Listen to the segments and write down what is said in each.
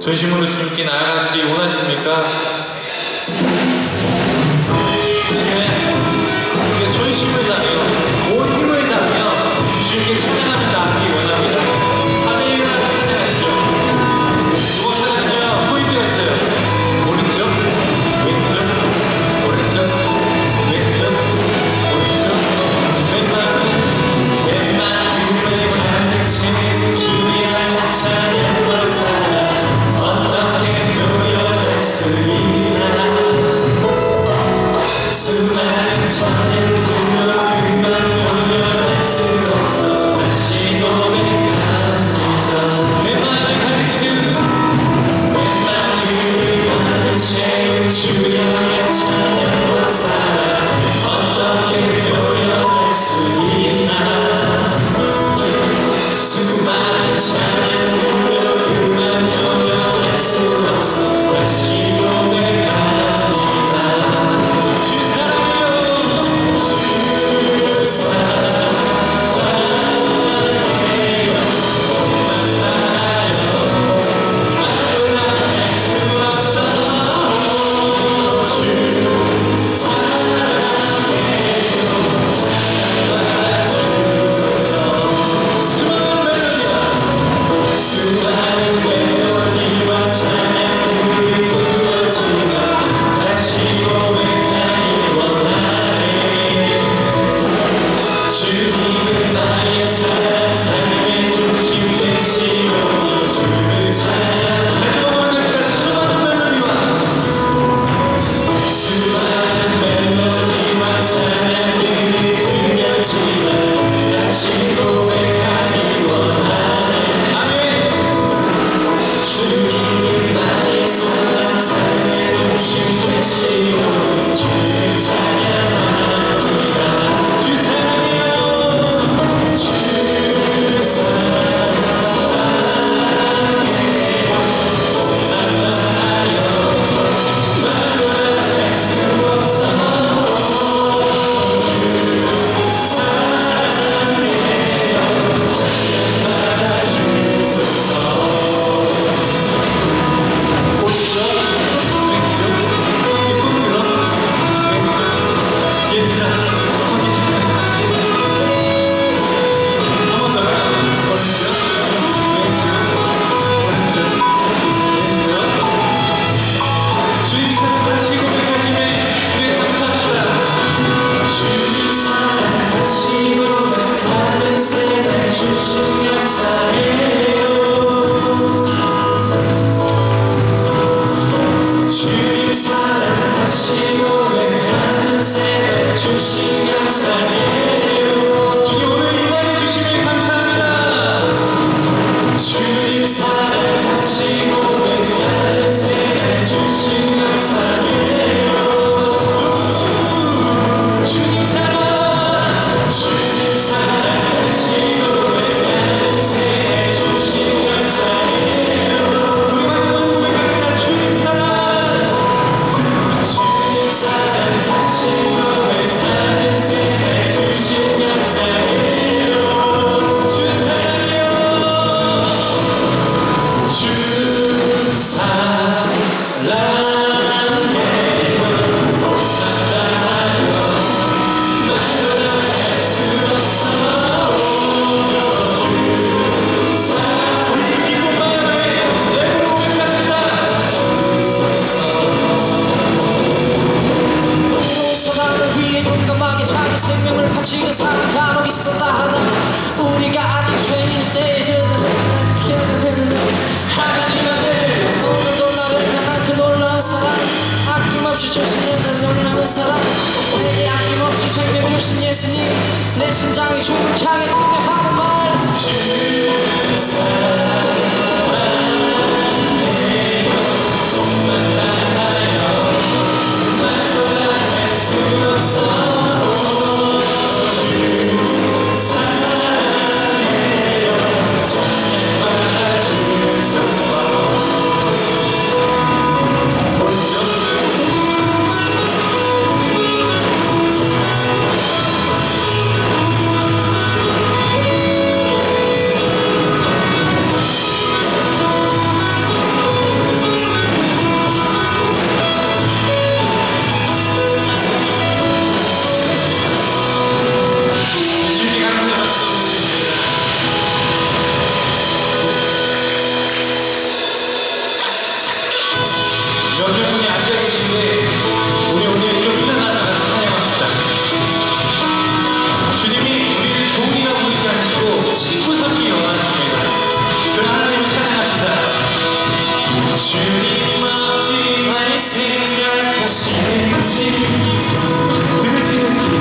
전심으로 주님께 나아가시기 원하십니까? 우리가 전심을 다하며 온 힘을 다하며 주님께 찬양하며 나아가기 원합니다. 3일이나 찬양하시죠. 두번 찬양하며 포인트가 있어요. 오른쪽, 왼쪽, 오른쪽, 왼쪽, 오른쪽, 왼만 그를 가득 채운 주의 찬양과 사랑 어떻게 표현할 수 있나. 수많은 찬양 부여 그만 표현할 수 없어 다시 고백합니다. 왼만을 가득 채운 주의 찬양과 사랑 어떻게 표현할 수 있나. 수많은 찬양 부여 그만 표현할 수 없어 다시 고백합니다. 주 사랑해요. 주 사랑해요. 수많은 멜로디와 찬양을 불러주며 다시 고백하기 원하네. 주님은 나의 사랑 삶의 중심 되시고 주를 찬양합니다. 수많은 멜로디와 찬양을 들려주며 다시 고백하기 원하네. 주님은 나의 사랑 삶의 중심 되시고 주를 찬양합니다. 주 사랑해요. 주 사랑해요. 내게 아낌없이 생명주신 예수님 내 심장이 춤을 춰게 하는 말 주 사랑해요. 정말 나아요. 말로 할 수 없어. 주 사랑해요. 정말 받아줄 수 없어. 몇몇 분이 앉아 계신데 우리 오늘 좀 일어나서 찬양합시다. 주님이 우리를 종이라 부르지 않으시고 친구 삼기 원하십니다. 그럼 하나님을 찬양합시다. 주님 어찌 날 생각하시는지 들으시는지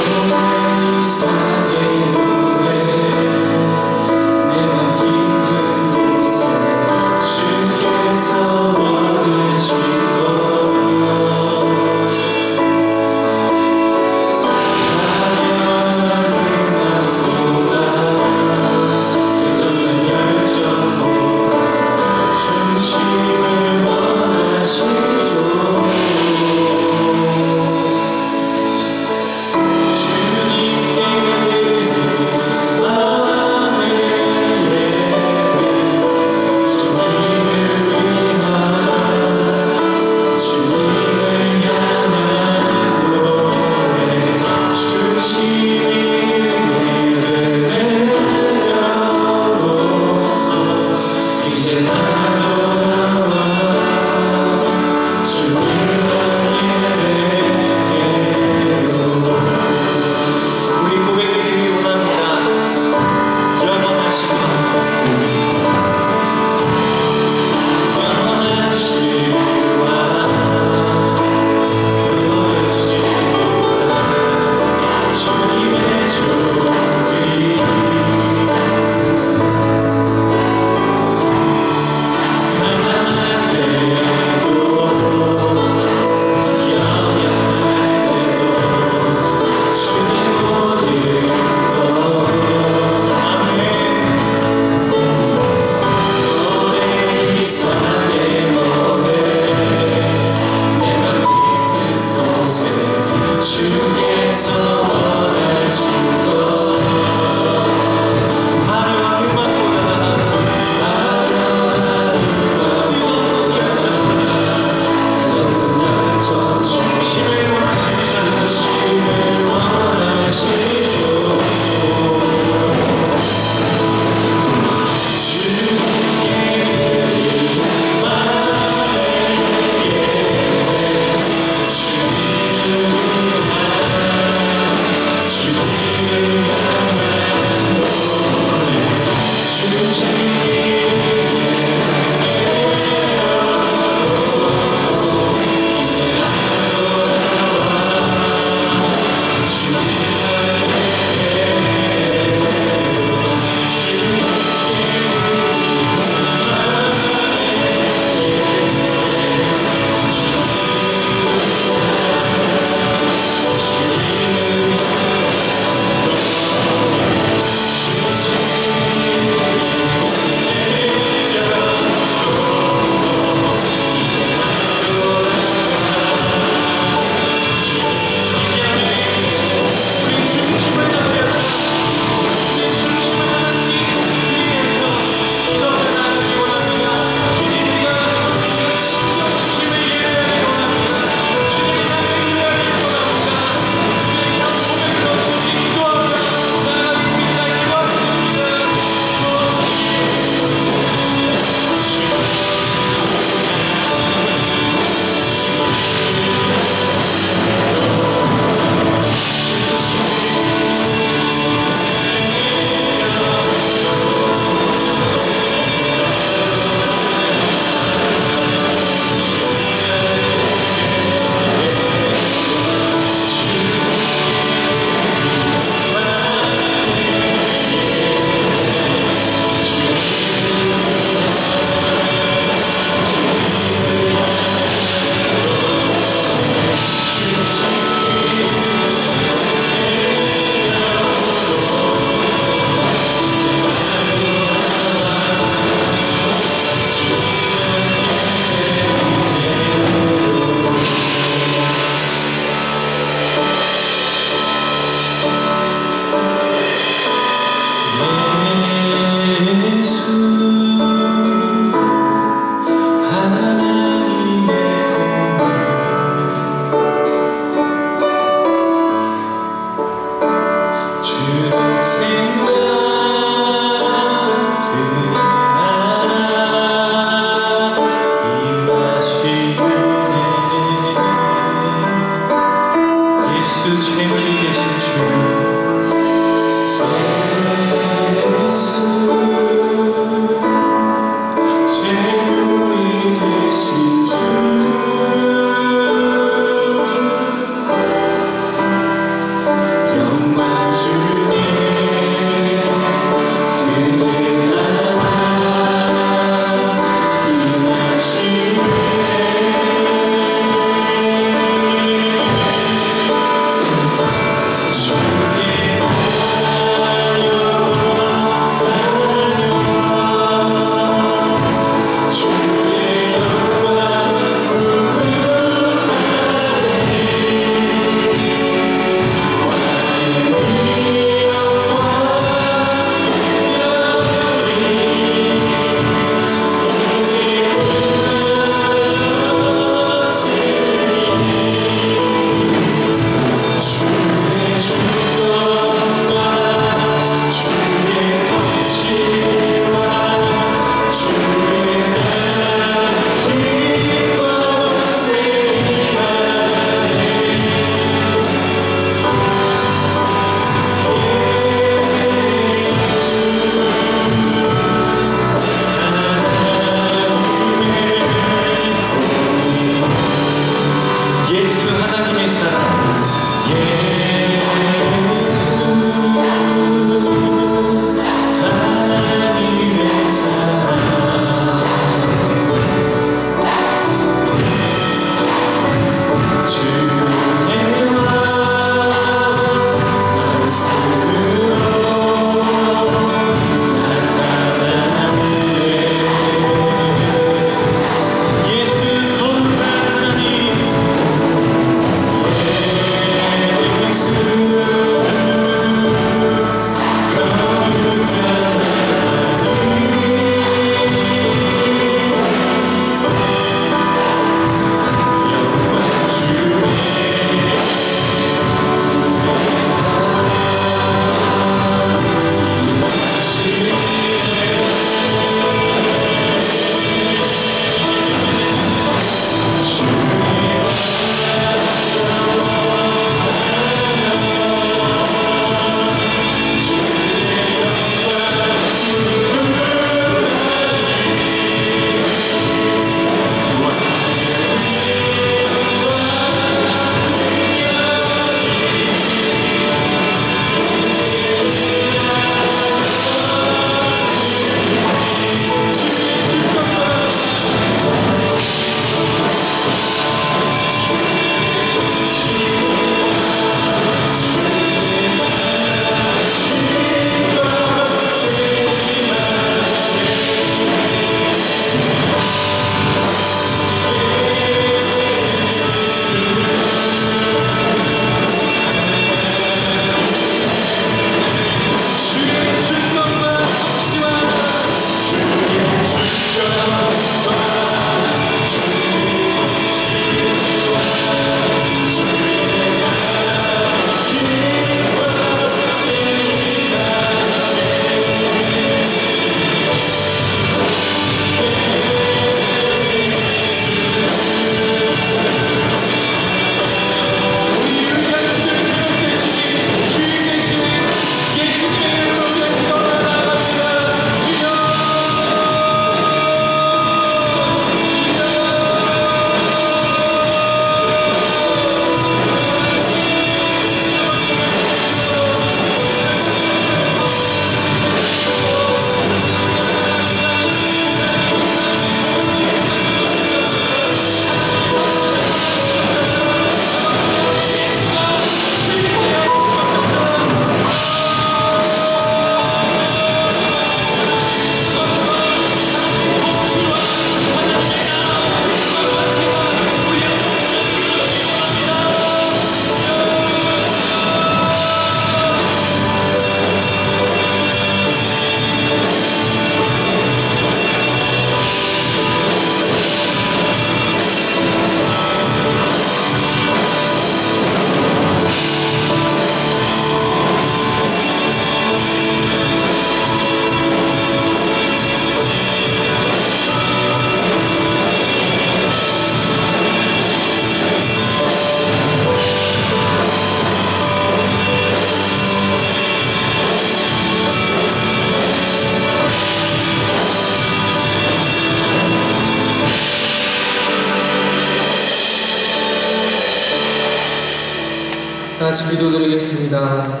같이 기도드리겠습니다.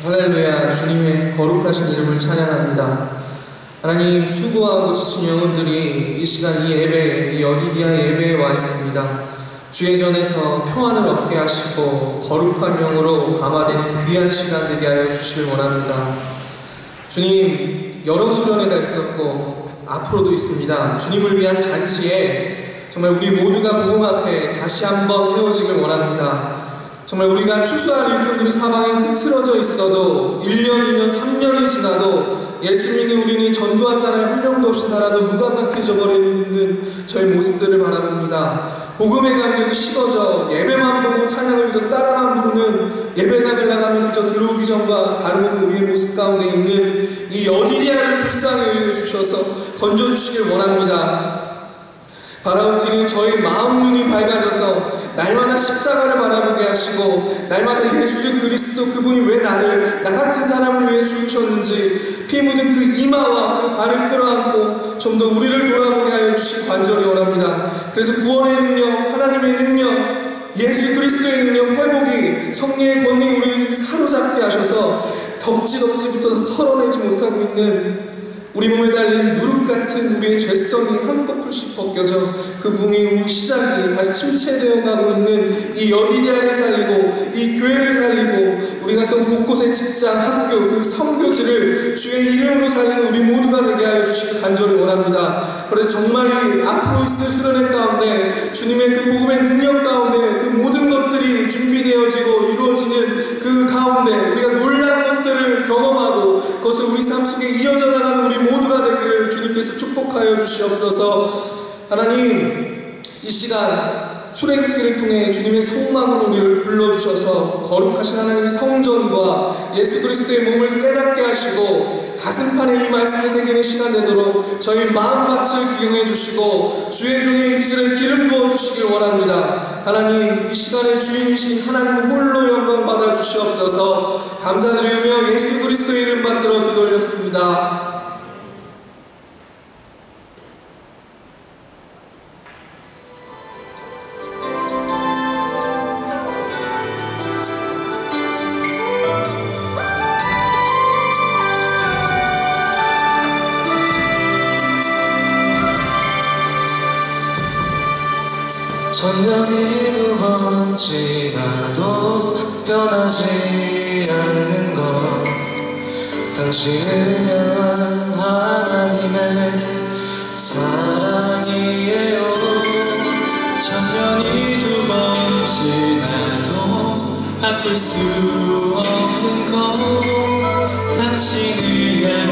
할렐루야. 주님의 거룩하신 이름을 찬양합니다. 하나님, 수고하고 지친 영혼들이 이 시간 이 예배, 이 여디디아 예배에 와 있습니다. 주의 전에서 평안을 얻게 하시고 거룩한 영으로 감화되는 귀한 시간 되게 하여 주시길 원합니다. 주님, 여러 수련회가 있었고 앞으로도 있습니다. 주님을 위한 잔치에 정말 우리 모두가 복음 앞에 다시 한번 세워지길 원합니다. 정말 우리가 추수할 일꾼들이 사방에 흐트러져 있어도 1년, 2년, 3년이 지나도 예수 믿는 우리는 전도한 사람이 한 명도 없이 살아도 무감각해져 버리는 저의 모습들을 바라봅니다. 복음의 간격이 식어져 예배만 보고 찬양을 그저 따라만 부르는, 예배당을 나가면 그저 들어오기 전과 다름없는 우리의 모습 가운데 있는 이 여디디아를 불쌍히 여겨주셔서 건져주시길 원합니다. 바라옵기는 저희 마음 눈이 밝아져서 날마다 십자가를 바라보게 하시고 날마다 예수 그리스도 그분이 왜 나를, 나 같은 사람을 위해 죽으셨는지 피 묻은 그 이마와 그 발을 끌어안고 좀 더 우리를 돌아보게 하여 주시기 간절히 원합니다. 그래서 구원의 능력, 하나님의 능력, 예수 그리스도의 능력, 회복이, 성령의 권능이 우리를 사로잡게 하셔서 덕지덕지부터 털어내지 못하고 있는 우리 몸에 달린 무릎 같은 우리의 죄성이 한꺼풀씩 벗겨져 그 붕이 시작이 다시 침체되어 가고 있는 이 여디디아를 살리고 이 교회를 살리고 우리가 선 곳곳의 직장, 학교, 그 선교지를 주의 이름으로 살리는 우리 모두가 되게 하여 주시기 간절히 원합니다. 그래서 정말 이 앞으로 있을 수련회 가운데 주님의 그 복음의 능력 가운데 그 모든 것들이 준비되어지고 이루어지는 그 가운데 우리가 놀라운 것들을 경험하고 그것을 우리 삶 속에 이어져 나가는 우리 모두가 되기를 주님께서 축복하여 주시옵소서. 하나님, 이 시간 출애굽기를 통해 주님의 성막으로 우리를 불러주셔서 거룩하신 하나님의 성전과 예수 그리스도의 몸을 깨닫게 하시고 가슴판에 이 말씀을 새기는 시간 되도록 저희 마음밭을 기용해 주시고 주의 종의 입술에 기름 부어 주시길 원합니다. 하나님, 이 시간의 주인이신 하나님 홀로 영광 받아 주시옵소서. 감사드리며 예수 그리스도의 이름 받들어 기도 올렸습니다. 천년이 두 번 지나도 변하지 않는 것, 당신을 향한 하나님의 사랑이에요. 천년이 두 번 지나도 바꿀 수 없는 것, 당신을 향한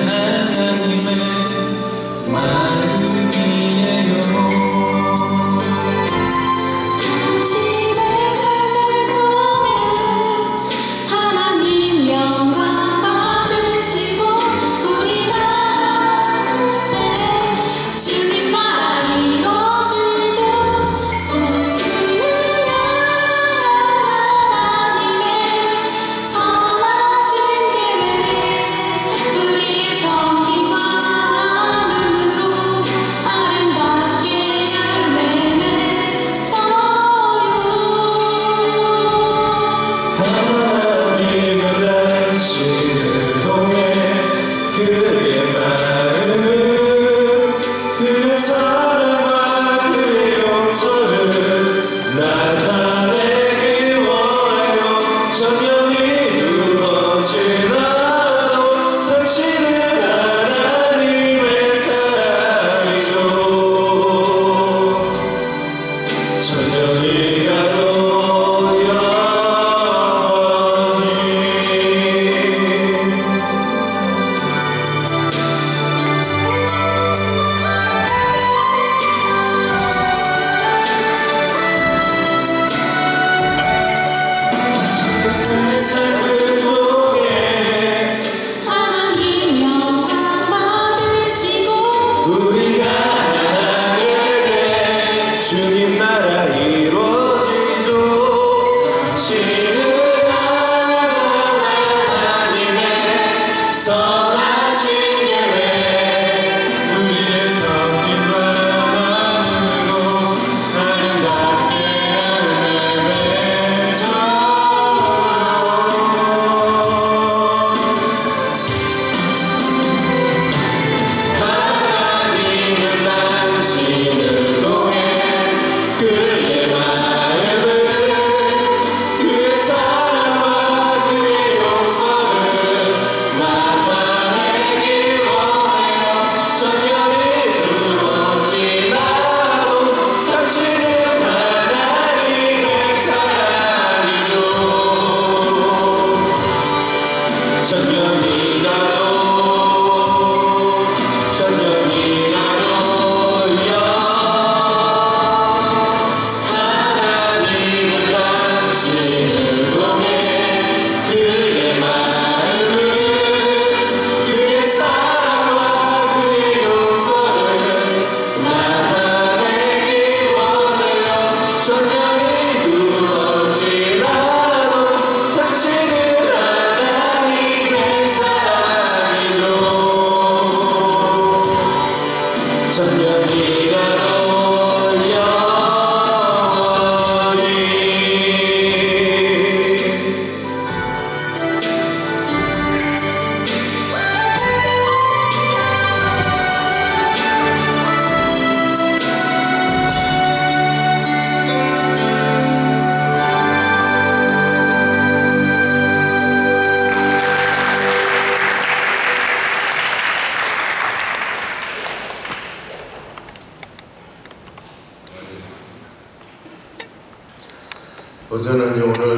하나님의 마음이에요.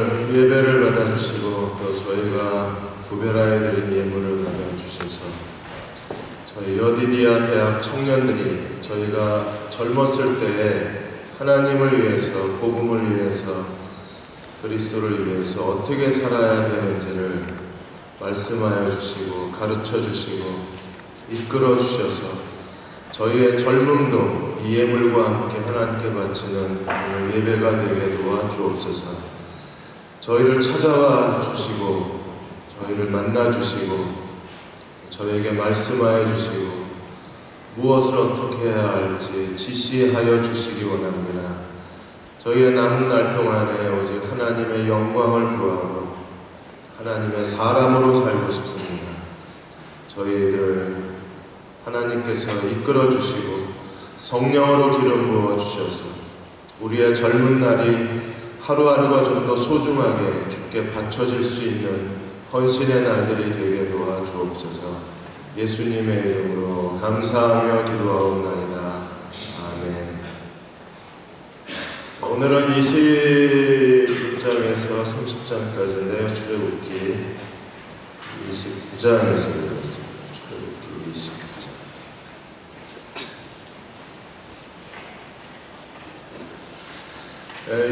오늘 예배를 받아주시고 또 저희가 구별하여 드린 예물을 받아주셔서 저희 여디디아 대학 청년들이 저희가 젊었을 때에 하나님을 위해서, 복음을 위해서, 그리스도를 위해서 어떻게 살아야 되는지를 말씀하여 주시고 가르쳐 주시고 이끌어 주셔서 저희의 젊음도 이 예물과 함께 하나님께 바치는 오늘 예배가 되게 도와주옵소서. 저희를 찾아와 주시고 저희를 만나 주시고 저희에게 말씀하여 주시고 무엇을 어떻게 해야 할지 지시하여 주시기 원합니다. 저희의 남은 날 동안에 오직 하나님의 영광을 구하고 하나님의 사람으로 살고 싶습니다. 저희들 하나님께서 이끌어 주시고 성령으로 기름 부어 주셔서 우리의 젊은 날이 하루하루가 좀 더 소중하게 주께 바쳐질 수 있는 헌신의 날들이 되게 도와주옵소서. 예수님의 이름으로 감사하며 기도하옵나이다. 아멘. 오늘은 26장에서 30장까지인데요. 출애굽기 29장에서 읽었습니다. 출애굽기 29장.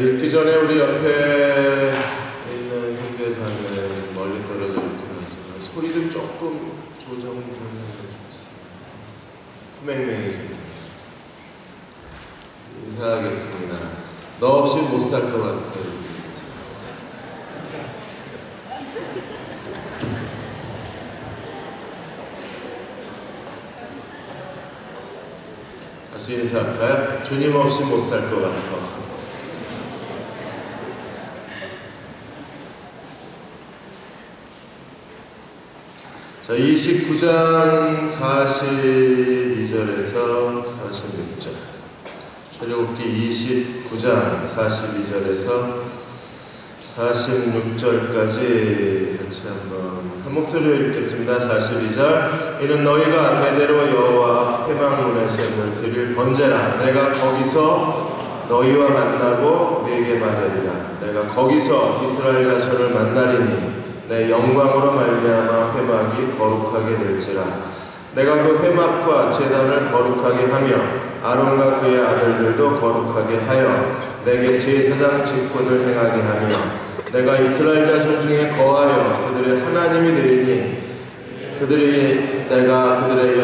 읽기 전에 우리 옆에 있는 형제자매 멀리 떨어져 있긴 하지만 소리 좀 조금 조정 좀 해주세요. 후맹맹이 좀 인사하겠습니다. 너 없이 못 살 것 같아요. 다시 인사할까요? 주님 없이 못 살 것 같아. 자, 29장 42절에서 46절. 출애굽기 29장 42절에서 46절까지 같이 한 목소리로 읽겠습니다. 42절. 이는 너희가 대대로 여호와 회막문에서 드릴 번제라. 내가 거기서 너희와 만나고 네게 말하리라. 내가 거기서 이스라엘 자손을 만나리니 내 영광으로 말미암아 회막이 거룩하게 될지라. 내가 그 회막과 제단을 거룩하게 하며 아론과 그의 아들들도 거룩하게 하여 내게 제사장 직분을 행하게 하며 내가 이스라엘 자손 중에 거하여 그들의 하나님이 되리니 그들이 내가 그들의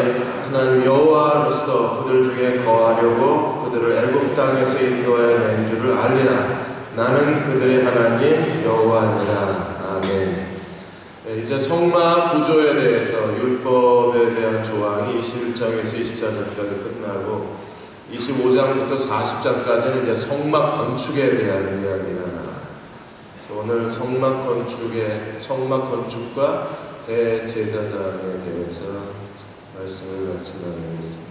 하나님 여호와로서 그들 중에 거하려고 그들을 애굽 땅에서 인도하여 낸 줄을 알리라. 나는 그들의 하나님 여호와니라. 아멘. 이제 성막 구조에 대해서 율법에 대한 조항이 21장에서 24장까지 끝나고 25장부터 40장까지는 이제 성막 건축에 대한 이야기가 나와요. 그래서 오늘 성막 건축과 대제사장에 대해서 말씀을 같이 나누겠습니다.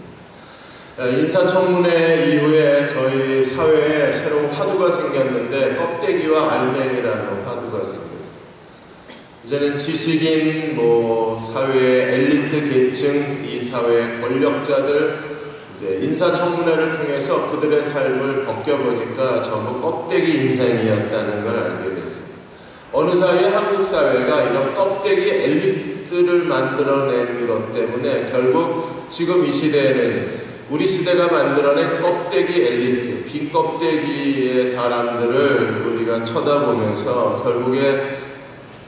인사청문회 이후에 저희 사회에 새로운 화두가 생겼는데 껍데기와 알맹이라는 화두가 생겼어요. 이제는 지식인, 사회의 엘리트 계층, 이 사회의 권력자들, 이제 인사청문회를 통해서 그들의 삶을 벗겨보니까 전부 껍데기 인생이었다는 걸 알게 됐습니다. 어느 사이에 한국 사회가 이런 껍데기 엘리트를 만들어낸 것 때문에 결국 지금 이 시대에는 우리 시대가 만들어낸 껍데기 엘리트, 빈 껍데기의 사람들을 우리가 쳐다보면서 결국에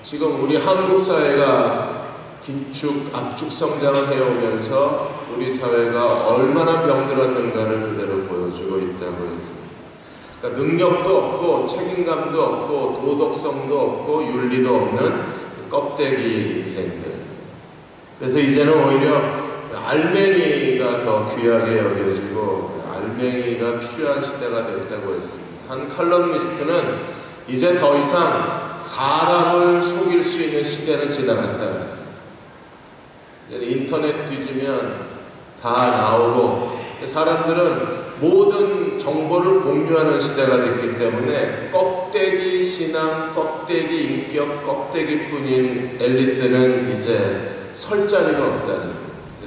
지금 우리 한국 사회가 긴축, 압축 성장을 해오면서 우리 사회가 얼마나 병들었는가를 그대로 보여주고 있다고 했습니다. 그러니까 능력도 없고 책임감도 없고 도덕성도 없고 윤리도 없는 껍데기 인생들. 그래서 이제는 오히려 알맹이가 더 귀하게 여겨지고 알맹이가 필요한 시대가 됐다고 했습니다. 한 칼럼니스트는 이제 더 이상 사람을 속일 수 있는 시대는 지나갔다 그랬어요. 인터넷 뒤지면 다 나오고 사람들은 모든 정보를 공유하는 시대가 됐기 때문에 껍데기 신앙, 껍데기 인격, 껍데기뿐인 엘리트는 이제 설 자리가 없다는 거예요.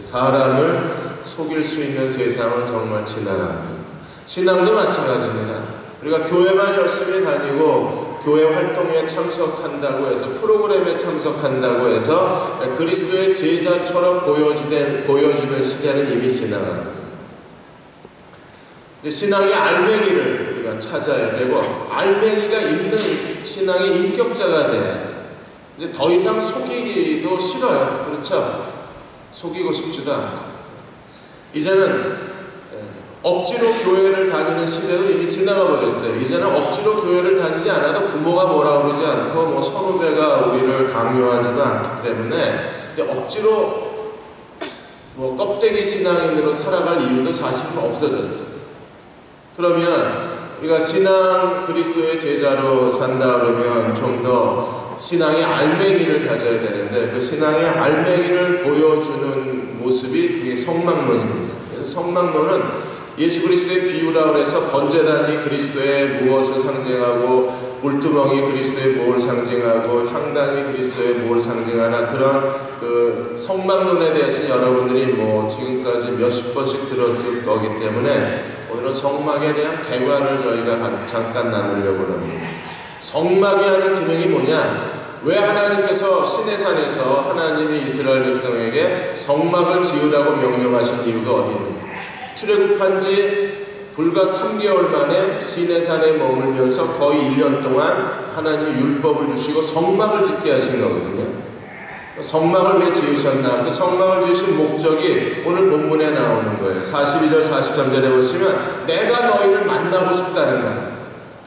사람을 속일 수 있는 세상은 정말 지나갑니다. 신앙도 마찬가지입니다. 우리가 교회만 열심히 다니고 교회 활동에 참석한다고 해서, 프로그램에 참석한다고 해서 그리스도의 제자처럼 보여지는 시대는 이미 지나갑니다. 신앙의 알맹이를 우리가 찾아야 되고, 알맹이가 있는 신앙의 인격자가 돼야 돼요. 이제 더 이상 속이기도 싫어요. 그렇죠? 속이고 싶지도 않고. 이제는 억지로 교회를 다니는 시대도 이미 지나가 버렸어요. 이제는 억지로 교회를 다니지 않아도 부모가 뭐라 그러지 않고, 뭐 선후배가 우리를 강요하지도 않기 때문에 이제 억지로 뭐 껍데기 신앙인으로 살아갈 이유도 사실은 없어졌어요. 그러면 우리가 신앙 그리스도의 제자로 산다 그러면 좀 더 신앙의 알맹이를 가져야 되는데, 그 신앙의 알맹이를 보여주는 모습이 그게 성막론입니다. 그래서 성막론은 예수 그리스도의 비유라 그래서 번제단이 그리스도의 무엇을 상징하고, 물두멍이 그리스도의 무엇을 상징하고, 향단이 그리스도의 무엇을 상징하나, 그런 그 성막론에 대해서 여러분들이 뭐 지금까지 몇십 번씩 들었을 거기 때문에 오늘은 성막에 대한 개관을 저희가 잠깐 나누려고 합니다. 성막이 하는 기능이 뭐냐? 왜 하나님께서 시내산에서 하나님이 이스라엘 백성에게 성막을 지으라고 명령하신 이유가 어디 있는가? 출애굽한 지 불과 3개월 만에 시내산에 머물면서 거의 1년 동안 하나님이 율법을 주시고 성막을 짓게 하신 거거든요. 성막을 왜 지으셨나? 그 성막을 지으신 목적이 오늘 본문에 나오는 거예요. 42절 43절에 보시면 내가 너희를 만나고 싶다는 거예요.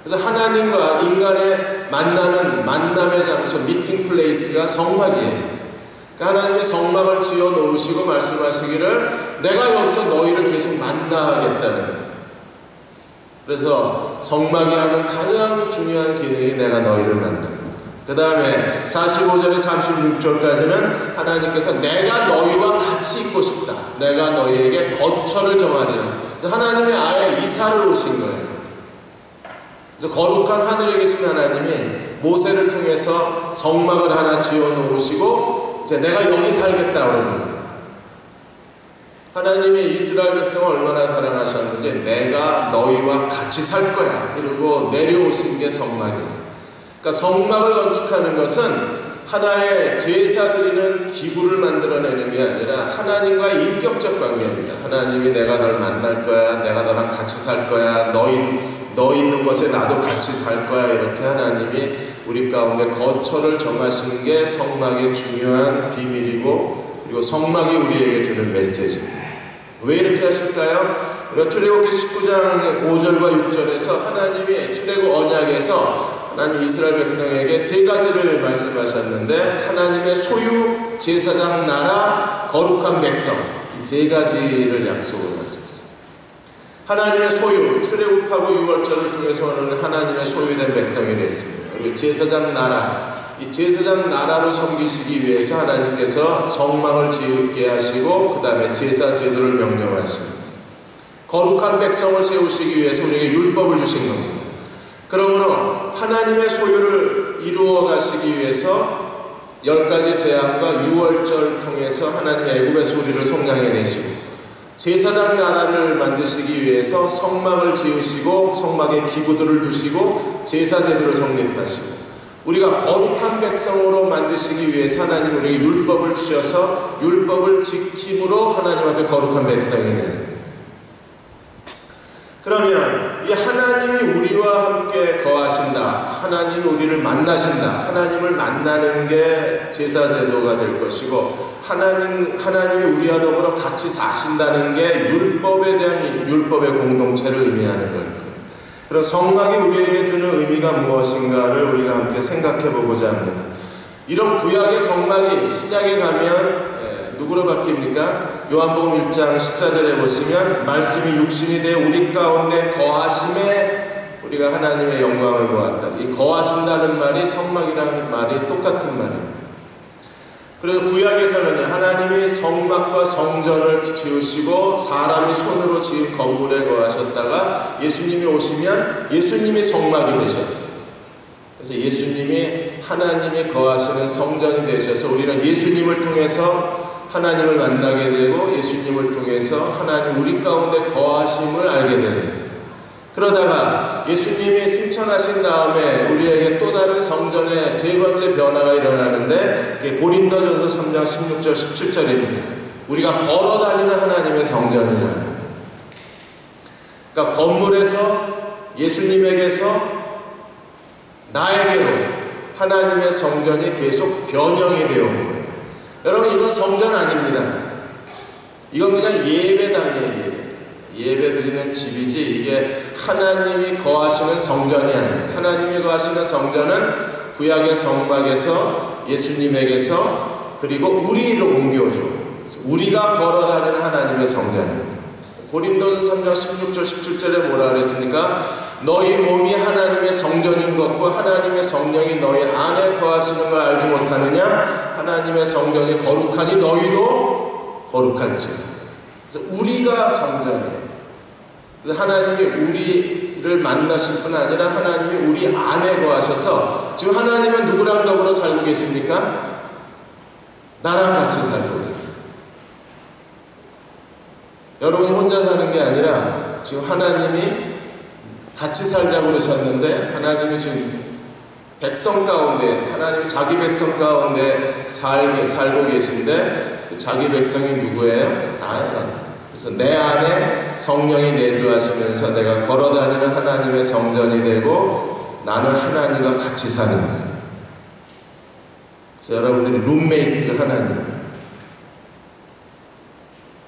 그래서 하나님과 인간의 만나는 만남의 장소, 미팅 플레이스가 성막이에요. 그러니까 하나님의 성막을 지어 놓으시고 말씀하시기를 내가 여기서 너희를 계속 만나겠다는 거예요. 그래서 성막이 하는 가장 중요한 기능이 내가 너희를 만나겠다. 그 다음에 45절에 36절까지는 하나님께서 내가 너희와 같이 있고 싶다. 내가 너희에게 거처를 정하리라. 그래서 하나님이 아예 이사를 오신 거예요. 그래서 거룩한 하늘에 계신 하나님이 모세를 통해서 성막을 하나 지어 놓으시고 이제 내가 여기 살겠다 그러는 거예요. 하나님이 이스라엘 백성을 얼마나 사랑하셨는지 내가 너희와 같이 살 거야 이러고 내려오신 게 성막이에요. 그러니까 성막을 건축하는 것은 하나의 제사 드리는 기구를 만들어내는 게 아니라 하나님과의 인격적 관계입니다. 하나님이 내가 널 만날 거야, 내가 너랑 같이 살 거야, 너 있는 곳에 나도 같이 살 거야, 이렇게 하나님이 우리 가운데 거처를 정하시는 게 성막의 중요한 비밀이고, 그리고 성막이 우리에게 주는 메시지입니다. 왜 이렇게 하실까요? 우리가 출애굽기 19장 5절과 6절에서 하나님이 출애굽 언약에서 하나님 이스라엘 백성에게 세 가지를 말씀하셨는데, 하나님의 소유, 제사장 나라, 거룩한 백성, 이 세 가지를 약속을 하셨어요. 하나님의 소유, 출애굽하고 유월절을 통해서는 하나님의 소유된 백성이 됐습니다. 그리고 제사장 나라, 이 제사장 나라로 섬기시기 위해서 하나님께서 성막을 지게 하시고 그 다음에 제사 제도를 명령하십니다. 거룩한 백성을 세우시기 위해서 우리에게 율법을 주신 겁니다. 그러므로 하나님의 소유를 이루어 가시기 위해서 10가지 재앙과 유월절 통해서 하나님의 애굽에서 우리를 속량해내시고, 제사장 나라를 만드시기 위해서 성막을 지으시고 성막에 기구들을 두시고 제사 제도를 성립하시고, 우리가 거룩한 백성으로 만드시기 위해서 하나님 우리에게 율법을 주셔서 율법을 지킴으로 하나님 앞에 거룩한 백성이 되는. 그러면 이 하나님이 우리와 함께 거하신다, 하나님이 우리를 만나신다, 하나님을 만나는 게 제사 제도가 될 것이고, 하나님이 우리와 더불어 같이 사신다는 게 율법에 대한 율법의 공동체를 의미하는 걸 거예요. 그럼 성막이 우리에게 주는 의미가 무엇인가를 우리가 함께 생각해 보고자 합니다. 이런 구약의 성막이 신약에 가면 누구로 바뀝니까? 요한복음 1장 14절에 보시면 말씀이 육신이 되어 우리 가운데 거하심에 우리가 하나님의 영광을 보았다. 이 거하신다는 말이 성막이라는 말이 똑같은 말입니다. 그래서 구약에서는 하나님이 성막과 성전을 지으시고 사람이 손으로 지은 건물에 거하셨다가 예수님이 오시면 예수님이 성막이 되셨어요. 그래서 예수님이 하나님이 거하시는 성전이 되셔서 우리는 예수님을 통해서 하나님을 만나게 되고, 예수님을 통해서 하나님 우리 가운데 거하심을 알게 되는. 그러다가 예수님이 승천하신 다음에 우리에게 또 다른 성전의 세 번째 변화가 일어나는데 그게 고린도전서 3장 16절 17절입니다. 우리가 걸어다니는 하나님의 성전이라는. 그러니까 건물에서 예수님에게서 나에게로 하나님의 성전이 계속 변형이 되어 온 거예요. 여러분, 이건 성전 아닙니다. 이건 그냥 예배당이에요. 예배 드리는 집이지 이게 하나님이 거하시는 성전이 아니에요. 하나님이 거하시는 성전은 구약의 성막에서 예수님에게서 그리고 우리로 옮겨오죠. 우리가 걸어다니는 하나님의 성전입니다. 고린도전서 3장 16절 17절에 뭐라 그랬습니까? 너희 몸이 하나님의 성전인 것과 하나님의 성령이 너희 안에 거하시는 걸 알지 못하느냐? 하나님의 성전이 거룩하니 너희도 거룩할지. 그래서 우리가 성전이에요. 그래서 하나님이 우리를 만나실 뿐 아니라 하나님이 우리 안에 거하셔서 지금 하나님은 누구랑 더불어 살고 계십니까? 나랑 같이 살고 계세요. 여러분이 혼자 사는 게 아니라 지금 하나님이 같이 살자고 그러셨는데 하나님이 지금 백성 가운데 하나님이 자기 백성 가운데 살고 계신데 그 자기 백성이 누구예요? 나예요. 그래서 내 안에 성령이 내주하시면서 내가 걸어다니는 하나님의 성전이 되고 나는 하나님과 같이 사는 거예요. 그래서 여러분들이 룸메이트가 하나님.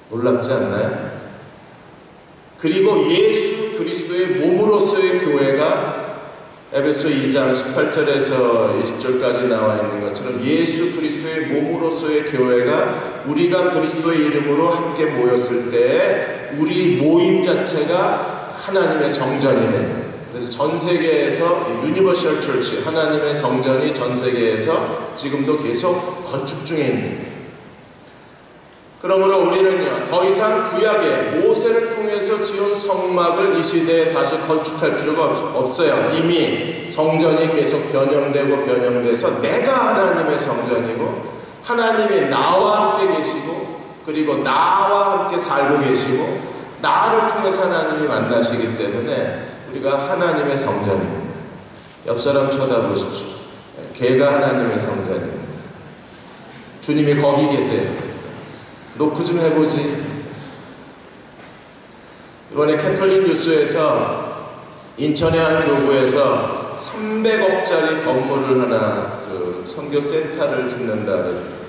놀랍지 않나요? 그리고 예수 그리스도의 몸으로서의 교회가 에베소 2장 18절에서 20절까지 나와 있는 것처럼 예수 그리스도의 몸으로서의 교회가 우리가 그리스도의 이름으로 함께 모였을 때 우리 모임 자체가 하나님의 성전이 돼요. 그래서 전 세계에서 유니버셜 처치 하나님의 성전이 전 세계에서 지금도 계속 건축 중에 있는 거예요. 그러므로 우리는요, 더 이상 구약의 모세를 통해서 지은 성막을 이 시대에 다시 건축할 필요가 없어요. 이미 성전이 계속 변형돼서 내가 하나님의 성전이고 하나님이 나와 함께 계시고 그리고 나와 함께 살고 계시고 나를 통해서 하나님이 만나시기 때문에 우리가 하나님의 성전입니다. 옆 사람 쳐다보십시오. 걔가 하나님의 성전입니다. 주님이 거기 계세요. 노크 좀 해보지. 이번에 캐톨릭 뉴스에서 인천의 한 교구에서 300억짜리 건물을 하나 선교센터를 짓는다 그랬어요.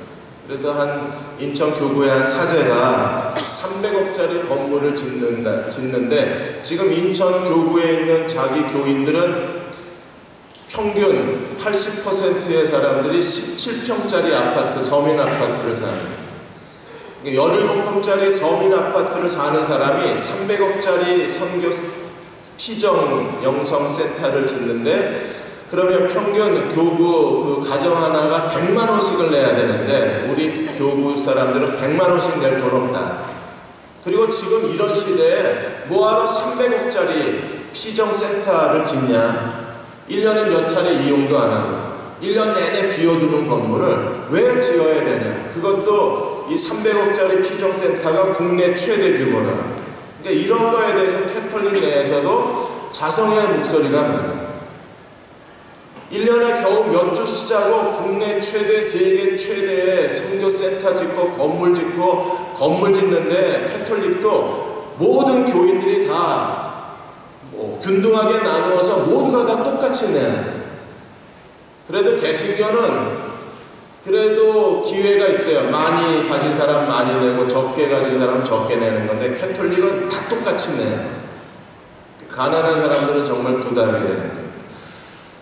그래서 한 인천 교구의 한 사제가 300억짜리 건물을 짓는데 지금 인천 교구에 있는 자기 교인들은 평균 80%의 사람들이 17평짜리 아파트, 서민 아파트를 사는 17평짜리 서민 아파트를 사는 사람이 300억짜리 선교 피정 영성센터를 짓는데 그러면 평균 교구 그 가정 하나가 100만 원씩을 내야 되는데 우리 교구 사람들은 100만 원씩 낼 돈 없다. 그리고 지금 이런 시대에 뭐하러 300억짜리 피정센터를 짓냐. 1년에 몇 차례 이용도 안 하고 1년 내내 비워두는 건물을 왜 지어야 되냐. 그것도 이 300억짜리 피정센터가 국내 최대 규모라. 그러니까 이런 거에 대해서 캐톨릭 내에서도 자성의 목소리가 많아요. 1년에 겨우 몇 주 쓰자고 국내 최대, 세계 최대의 선교센터 짓고 건물 짓는데 캐톨릭도 모든 교인들이 다 균등하게 나누어서 모두가 다 똑같이 내야 돼. 그래도 개신교는 그래도 기회가 있어요. 많이 가진 사람 많이 내고 적게 가진 사람 적게 내는 건데 캐톨릭은 다 똑같이 내요. 가난한 사람들은 정말 부담이 되는 거예요.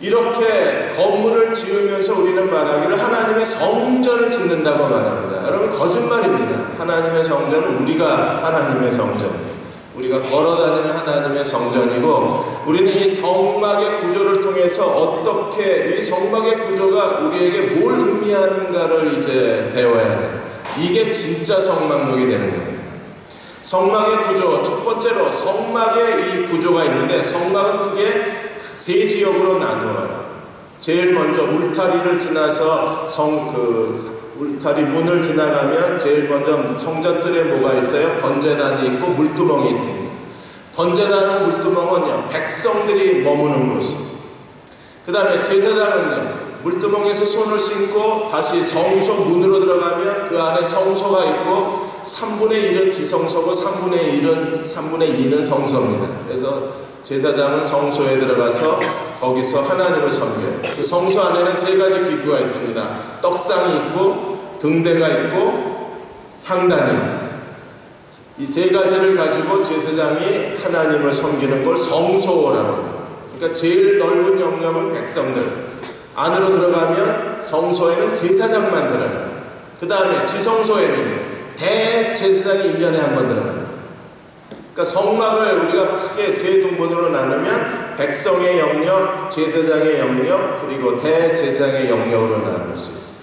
이렇게 건물을 지으면서 우리는 말하기를 하나님의 성전을 짓는다고 말합니다. 여러분 거짓말입니다. 하나님의 성전은 우리가 하나님의 성전이에요. 우리가 걸어다니는 하나님의 성전이고 우리는 이 성막의 구조를 통해서 어떻게 이 성막의 구조가 우리에게 뭘 의미하는가를 이제 배워야 돼요. 이게 진짜 성막록이 되는 겁니다. 성막의 구조, 첫 번째로 성막의 이 구조가 있는데 성막은 크게 세 지역으로 나누어요. 제일 먼저 울타리를 지나서 울타리 문을 지나가면 제일 먼저 성전들에 뭐가 있어요? 번제단이 있고 물두멍이 있습니다. 번제단하고 물두멍은요, 백성들이 머무는 곳이에요. 그 다음에 제사장은요, 물두멍에서 손을 씻고 다시 성소 문으로 들어가면 그 안에 성소가 있고 3분의 1은 지성소고 3분의 2는 성소입니다. 그래서 제사장은 성소에 들어가서 거기서 하나님을 섬겨요. 그 성소 안에는 3가지 기구가 있습니다. 떡상이 있고 등대가 있고 향단이 있습니다. 이 3가지를 가지고 제사장이 하나님을 섬기는 걸 성소라고 합니다. 그러니까 제일 넓은 영역은 백성들, 안으로 들어가면 성소에는 제사장만 들어가요. 그 다음에 지성소에는 대제사장이 1년에 한 번 들어갑니다. 그러니까 성막을 우리가 크게 3등분으로 나누면 백성의 영역, 제사장의 영역, 그리고 대제사장의 영역으로 나눌 수 있어요.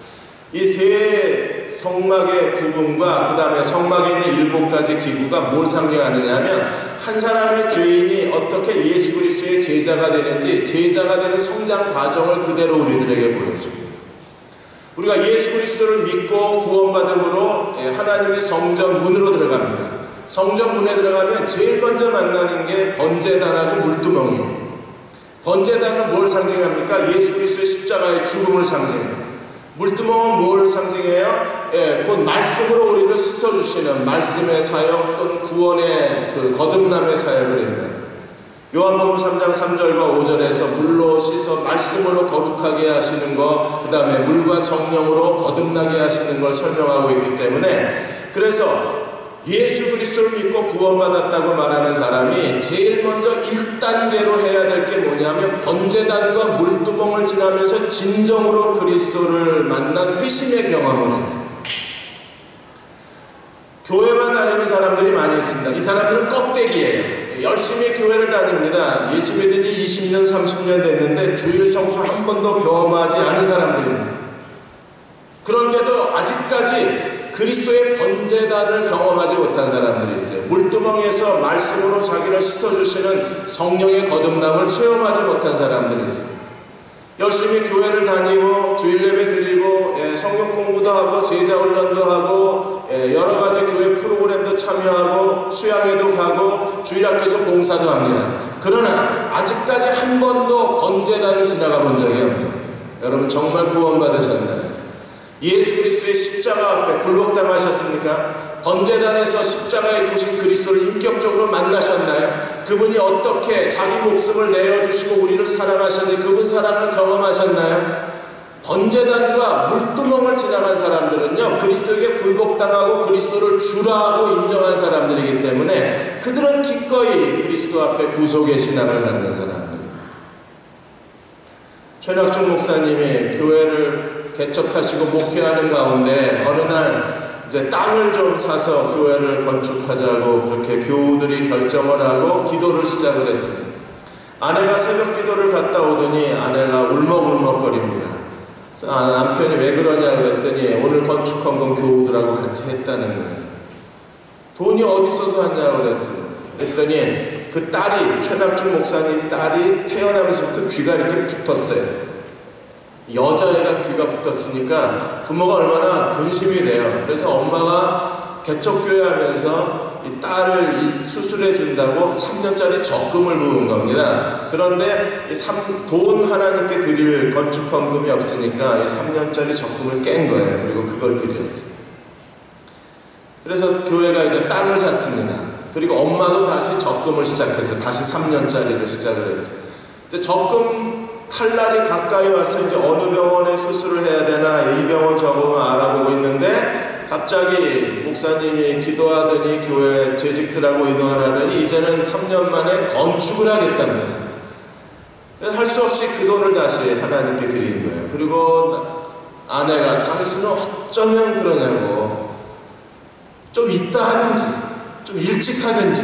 이 3 성막의 부분과 그 다음에 성막에 있는 7가지 기구가 뭘 상징하느냐 하면 한 사람의 죄인이 어떻게 예수 그리스도의 제자가 되는지, 제자가 되는 성장 과정을 그대로 우리들에게 보여줍니다. 우리가 예수 그리스도를 믿고 구원받음으로 하나님의 성전 문으로 들어갑니다. 성전 문에 들어가면 제일 먼저 만나는 게 번제단하고 물두멍이에요. 번제단은 뭘 상징합니까? 예수 그리스도의 십자가의 죽음을 상징해요. 물두멍은 뭘 상징해요? 곧 말씀으로 우리를 씻어주시는 말씀의 사역 또는 구원의 그 거듭남의 사역을 합니다. 요한복음 3장 3절과 5절에서 물로 씻어 말씀으로 거룩하게 하시는 것, 그 다음에 물과 성령으로 거듭나게 하시는 걸 설명하고 있기 때문에, 그래서 예수 그리스도를 믿고 구원받았다고 말하는 사람이 제일 먼저 1단계로 해야 될 게 뭐냐면 번제단과 물두멍을 지나면서 진정으로 그리스도를 만난 회심의 경험을 해요. 교회만 다니는 사람들이 많이 있습니다. 이 사람들은 껍데기예요. 열심히 교회를 다닙니다. 예수 믿은 지 20년, 30년 됐는데 주일 성수 한 번도 경험하지 않은 사람들입니다. 그런데도 아직까지 그리스도의 번제단을 경험하지 못한 사람들이 있어요. 물두멍에서 말씀으로 자기를 씻어주시는 성령의 거듭남을 체험하지 못한 사람들이 있어요. 열심히 교회를 다니고 주일 예배 드리고 성경 공부도 하고 제자 훈련도 하고 여러 가지 교회 프로그램도 참여하고 수양회도 가고 주일학교에서 봉사도 합니다. 그러나 아직까지 한 번도 번제단을 지나가 본 적이 없네요. 여러분 정말 구원받으셨나요? 예수 그리스도의 십자가 앞에 굴복당하셨습니까? 번제단에서 십자가에 죽으신 그리스도를 인격적으로 만나셨나요? 그분이 어떻게 자기 목숨을 내어주시고 우리를 사랑하셨는지 그분 사랑을 경험하셨나요? 번제단과 물두멍을 지나간 사람들은요, 그리스도에게 굴복당하고 그리스도를 주라고 인정한 사람들이기 때문에 그들은 기꺼이 그리스도 앞에 구속의 신앙을 갖는 사람들입니다. 최낙중 목사님이 교회를 개척하시고 목회하는 가운데 어느 날 이제 땅을 좀 사서 교회를 건축하자고 그렇게 교우들이 결정을 하고 기도를 시작을 했습니다. 아내가 새벽 기도를 갔다 오더니 아내가 울먹울먹거립니다. 남편이 왜 그러냐 그랬더니 오늘 건축한 건 교우들하고 같이 했다는 거예요. 돈이 어디서서 왔냐고 그랬습니다. 그랬더니 그 딸이, 최낙중 목사님 딸이 태어나면서부터 귀가 이렇게 붙었어요. 여자애가 귀가 붙었으니까 부모가 얼마나 근심이 돼요. 그래서 엄마가 개척교회 하면서 이 딸을 수술해 준다고 3년짜리 적금을 부은 겁니다. 그런데 돈 하나님께 드릴 건축헌금이 없으니까 이 3년짜리 적금을 깬 거예요. 그리고 그걸 드렸어요. 그래서 교회가 이제 땅을 샀습니다. 그리고 엄마도 다시 적금을 시작해서 다시 3년짜리를 시작을 했습니다. 근데 적금 탈 날이 가까이 와서 이제 어느 병원에 수술을 해야 되나 이 병원 저 병원 알아보고 있는데 갑자기 목사님이 기도하더니 교회 재직들하고 의논을 하더니 이제는 3년 만에 건축을 하겠답니다. 그래서 할 수 없이 그 돈을 다시 하나님께 드린 거예요. 그리고 아내가 당신은 어쩌면 그러냐고, 좀 이따 하든지 좀 일찍 하든지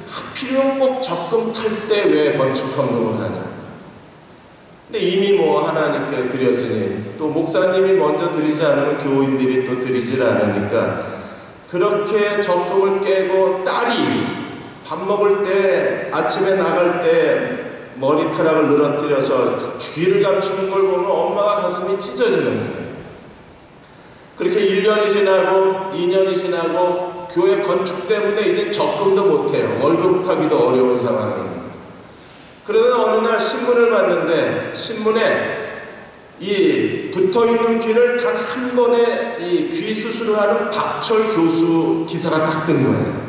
하필이면 꼭 적금 탈 때 왜 건축헌금을 하냐. 근데 이미 뭐 하나님께 드렸으니 또 목사님이 먼저 드리지 않으면 교인들이 또 드리질 않으니까 그렇게 적금을 깨고 딸이 밥 먹을 때 아침에 나갈 때 머리카락을 늘어뜨려서 귀를 감추는 걸 보면 엄마가 가슴이 찢어지는 거예요. 그렇게 1년이 지나고 2년이 지나고 교회 건축 때문에 이제 적금도 못해요. 월급 타기도 어려운 상황입니다. 그러다 어느 날 신문을 봤는데 신문에 이 붙어있는 귀를 단 한 번에 이 귀 수술을 하는 박철 교수 기사가 딱 뜬 거예요.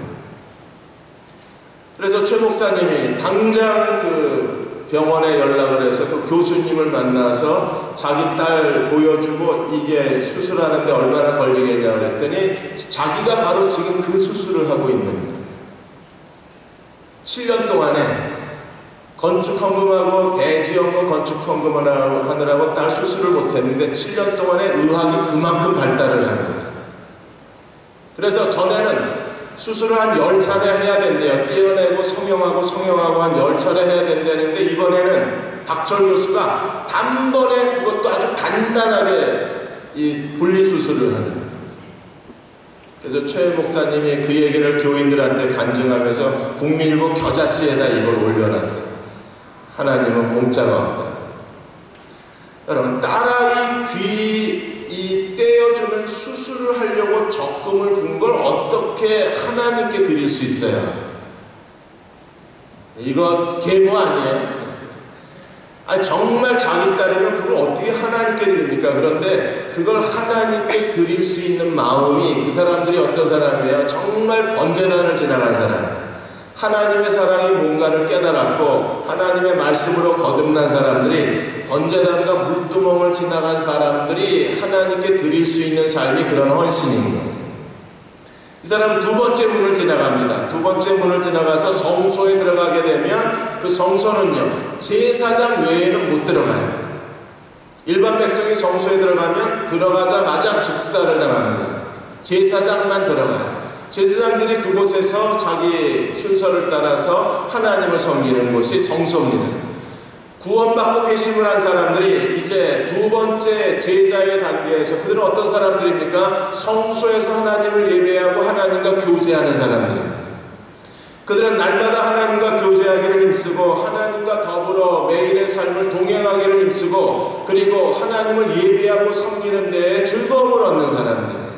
그래서 최 목사님이 당장 그 병원에 연락을 해서 그 교수님을 만나서 자기 딸 보여주고 이게 수술하는데 얼마나 걸리겠냐 그랬더니 자기가 바로 지금 그 수술을 하고 있는 거예요. 7년 동안에 건축헌금하고 대지연금 건축헌금을 하느라고 딸 수술을 못했는데 7년 동안에 의학이 그만큼 발달을 한 거예요. 그래서 전에는 수술을 한 10차례 해야 된대요. 떼어내고 성형하고 한 10차례 해야 된다는데 이번에는 박철 교수가 단번에 그것도 아주 간단하게 이 분리수술을 하는 거예요. 그래서 최 목사님이 그 얘기를 교인들한테 간증하면서 국민일보 겨자씨에다 이걸 올려놨어요. 하나님은 공짜가 없다. 여러분, 딸아이 귀 이 떼어주는 수술을 하려고 적금을 군 걸 어떻게 하나님께 드릴 수 있어요? 이거 계모 아니에요? 아니, 정말 자기 딸이면 그걸 어떻게 하나님께 드립니까? 그런데 그걸 하나님께 드릴 수 있는 마음이 그 사람들이 어떤 사람이에요? 정말 번제단을 지나간 사람. 하나님의 사랑이 뭔가를 깨달았고 하나님의 말씀으로 거듭난 사람들이 번제단과 물두멍을 지나간 사람들이 하나님께 드릴 수 있는 삶이 그런 헌신인 거예요. 이 사람은 두 번째 문을 지나갑니다. 두 번째 문을 지나가서 성소에 들어가게 되면 그 성소는요, 제사장 외에는 못 들어가요. 일반 백성이 성소에 들어가면 들어가자마자 즉사를 당합니다. 제사장만 들어가요. 제사장들이 그곳에서 자기 순서를 따라서 하나님을 섬기는 곳이 성소입니다. 구원받고 회심을 한 사람들이 이제 두 번째 제자의 단계에서 그들은 어떤 사람들입니까? 성소에서 하나님을 예배하고 하나님과 교제하는 사람들입니다. 그들은 날마다 하나님과 교제하기를 힘쓰고 하나님과 더불어 매일의 삶을 동행하기를 힘쓰고 그리고 하나님을 예배하고 섬기는 데에 즐거움을 얻는 사람들입니다.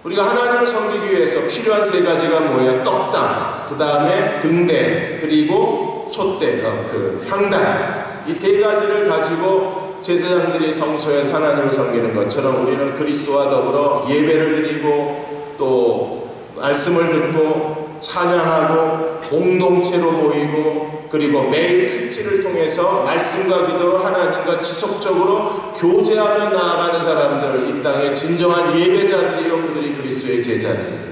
우리가 하나님을 섬기기 위해서 필요한 세 가지가 뭐예요? 떡상, 그 다음에 등대, 그리고 촛대, 그 향단. 이 세 가지를 가지고 제사장들이 성소에서 하나님을 섬기는 것처럼 우리는 그리스도와 더불어 예배를 드리고 또 말씀을 듣고 찬양하고 공동체로 모이고 그리고 매일 큐티를 통해서 말씀과 기도로 하나님과 지속적으로 교제하며 나아가는 사람들, 이 땅의 진정한 예배자들이요 그들이 그리스도의 제자들이에요.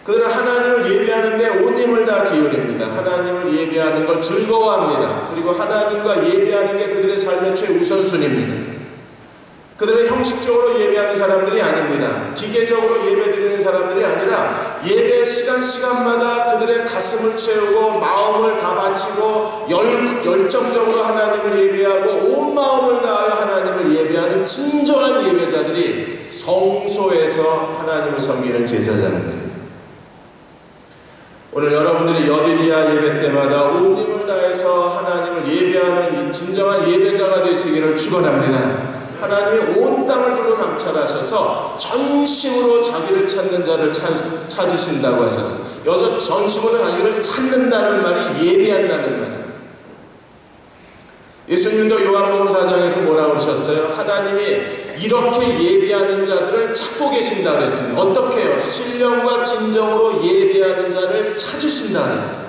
그들은 하나님을 예배하는데 온 힘을 다 기울입니다. 하나님을 예배하는 걸 즐거워합니다. 그리고 하나님과 예배하는 게 그들의 삶의 최우선순위입니다. 그들은 형식적으로 예배하는 사람들이 아닙니다. 기계적으로 예배드리는 사람들이 아니라 예배 시간마다 그들의 가슴을 채우고 마음을 다 바치고 열정적으로 하나님을 예배하고 온 마음을 다하여 하나님을 예배하는 진정한 예배자들이 성소에서 하나님을 섬기는 제사장들. 오늘 여러분들이 여디리아 예배 때마다 온 힘을 다해서 하나님을 예배하는 진정한 예배자가 되시기를 축원합니다. 하나님이 온 땅을 두루 감찰하셔서 전심으로 자기를 찾는 자를 찾으신다고 하셔서 여기서 전심으로 자기를 찾는다는 말이 예배한다는 말이에요. 예수님도 요한복음 4장에서 뭐라고 그러셨어요? 하나님이 이렇게 예배하는 자들을 찾고 계신다 그랬습니다. 어떻게 해요? 신령과 진정으로 예배하는 자를 찾으신다 그랬어요.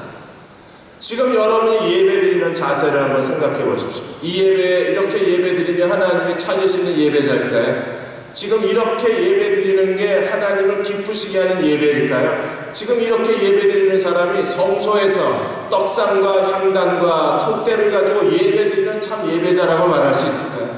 지금 여러분이 예배드리는 자세를 한번 생각해 보십시오. 이 예배, 이렇게 예배드리면 하나님이 찾으시는 예배자일까요? 지금 이렇게 예배드리는 게 하나님을 기쁘시게 하는 예배일까요? 지금 이렇게 예배드리는 사람이 성소에서 떡상과 향단과 촛대를 가지고 예배드리는 참 예배자라고 말할 수 있을까요?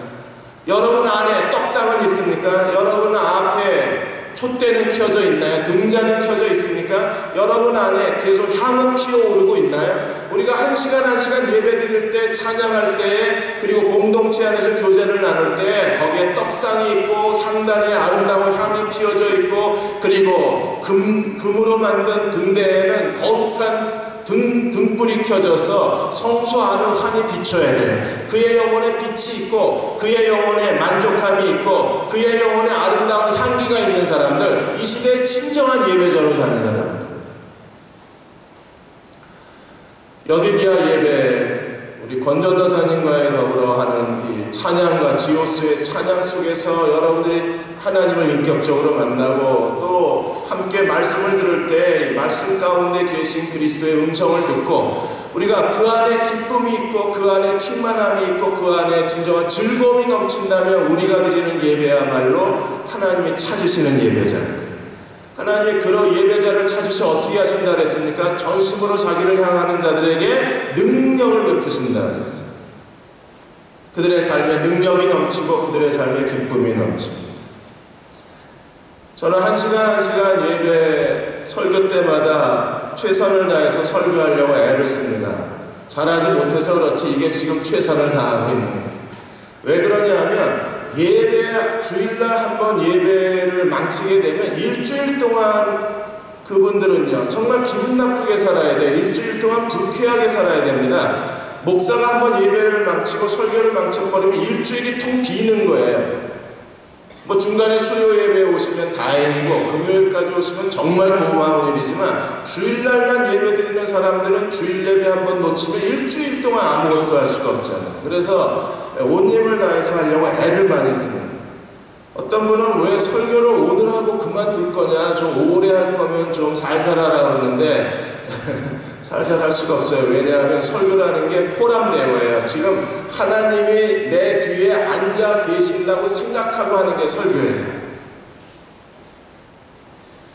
여러분 안에 떡상은 있습니까? 여러분 앞에 촛대는 켜져 있나요? 등잔은 켜져 있습니까? 여러분 안에 계속 향은 피어오르고 있나요? 우리가 한 시간 한 시간 예배 드릴 때, 찬양할 때, 그리고 공동체 안에서 교제를 나눌 때 거기에 떡상이 있고 향단에 아름다운 향이 피어져 있고 그리고 금으로 만든 등대에는 거룩한 등불이 켜져서 성소 안을 환히 비춰야 돼요. 그의 영혼에 빛이 있고 그의 영혼에 만족하는 충만함이 있고 그의 영혼에 아름다운 향기가 있는 사람들, 이 시대의 진정한 예배자로 사는 사람들. 여디디아 예배, 우리 권전도사님과의 더불어 하는 이 찬양과 지오스의 찬양 속에서 여러분들이 하나님을 인격적으로 만나고 또 함께 말씀을 들을 때 말씀 가운데 계신 그리스도의 음성을 듣고 우리가 그 안에 기쁨이 있고 그 안에 충만함이 있고 그 안에 진정한 즐거움이 넘친다면 우리가 드리는 예배야말로 하나님이 찾으시는 예배자. 하나님이 그런 예배자를 찾으셔 어떻게 하신다 그랬습니까? 전심으로 자기를 향하는 자들에게 능력을 베푸신다 그랬어요. 그들의 삶에 능력이 넘치고 그들의 삶에 기쁨이 넘칩니다. 저는 한 시간 예배 설교 때마다 최선을 다해서 설교하려고 애를 씁니다. 잘하지 못해서 그렇지 이게 지금 최선을 다하고 있는 거예요. 왜 그러냐면 주일날 한번 예배를 망치게 되면 일주일 동안 그분들은요 정말 기분 나쁘게 살아야 돼요. 일주일 동안 불쾌하게 살아야 됩니다. 목사가 한번 예배를 망치고 설교를 망쳐버리면 일주일이 통 비는 거예요. 뭐 중간에 수요 예배에 오시면 다행이고 금요일까지 오시면 정말 고마운 일이지만 주일날만 예배 드리는 사람들은 주일 예배 한번 놓치면 일주일 동안 아무것도 할 수가 없잖아요. 그래서 온 힘을 다해서 하려고 애를 많이 씁니다. 어떤 분은 왜 설교를 오늘 하고 그만둘 거냐, 좀 오래 할 거면 좀 살살 하라 그러는데 살살 할 수가 없어요. 왜냐하면 설교라는 게 포람네오예요. 지금 하나님이 내 뒤에 앉아 계신다고 생각하고 하는 게 설교예요.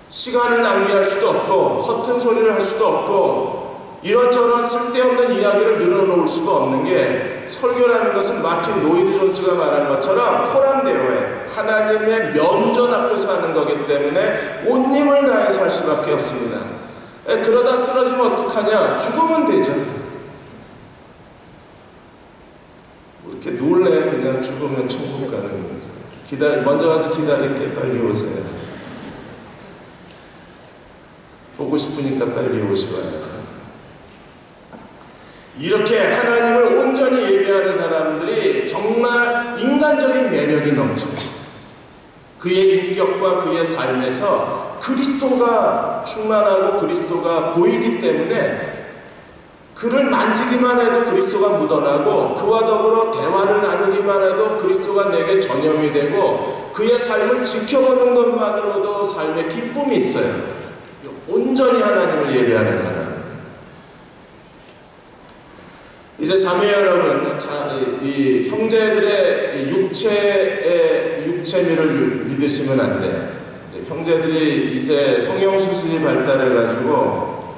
시간을 낭비할 수도 없고 허튼 소리를 할 수도 없고 이런저런 쓸데없는 이야기를 늘어놓을 수가 없는 게 설교라는 것은 마틴 로이드 존스가 말한 것처럼 포람네오예요. 하나님의 면전 앞에서 하는 거기 때문에 온 힘을 다해서 할 수밖에 없습니다. 그러다 쓰러지면 어떡하냐? 죽으면 되죠. 이렇게 놀래. 그냥 죽으면 천국 가는 거죠. 먼저 가서 기다릴게. 빨리 오세요. 보고 싶으니까 빨리 오시고요. 이렇게 하나님을 온전히 예배하는 사람들이 정말 인간적인 매력이 넘쳐요. 그의 인격과 그의 삶에서 그리스도가 충만하고 그리스도가 보이기 때문에 그를 만지기만 해도 그리스도가 묻어나고 그와 더불어 대화를 나누기만 해도 그리스도가 내게 전염이 되고 그의 삶을 지켜보는 것만으로도 삶에 기쁨이 있어요. 온전히 하나님을 예배하는 사람. 이제 자매 여러분, 이 형제들의 육체미를 믿으시면 안 돼요. 형제들이 이제 성형수술이 발달해가지고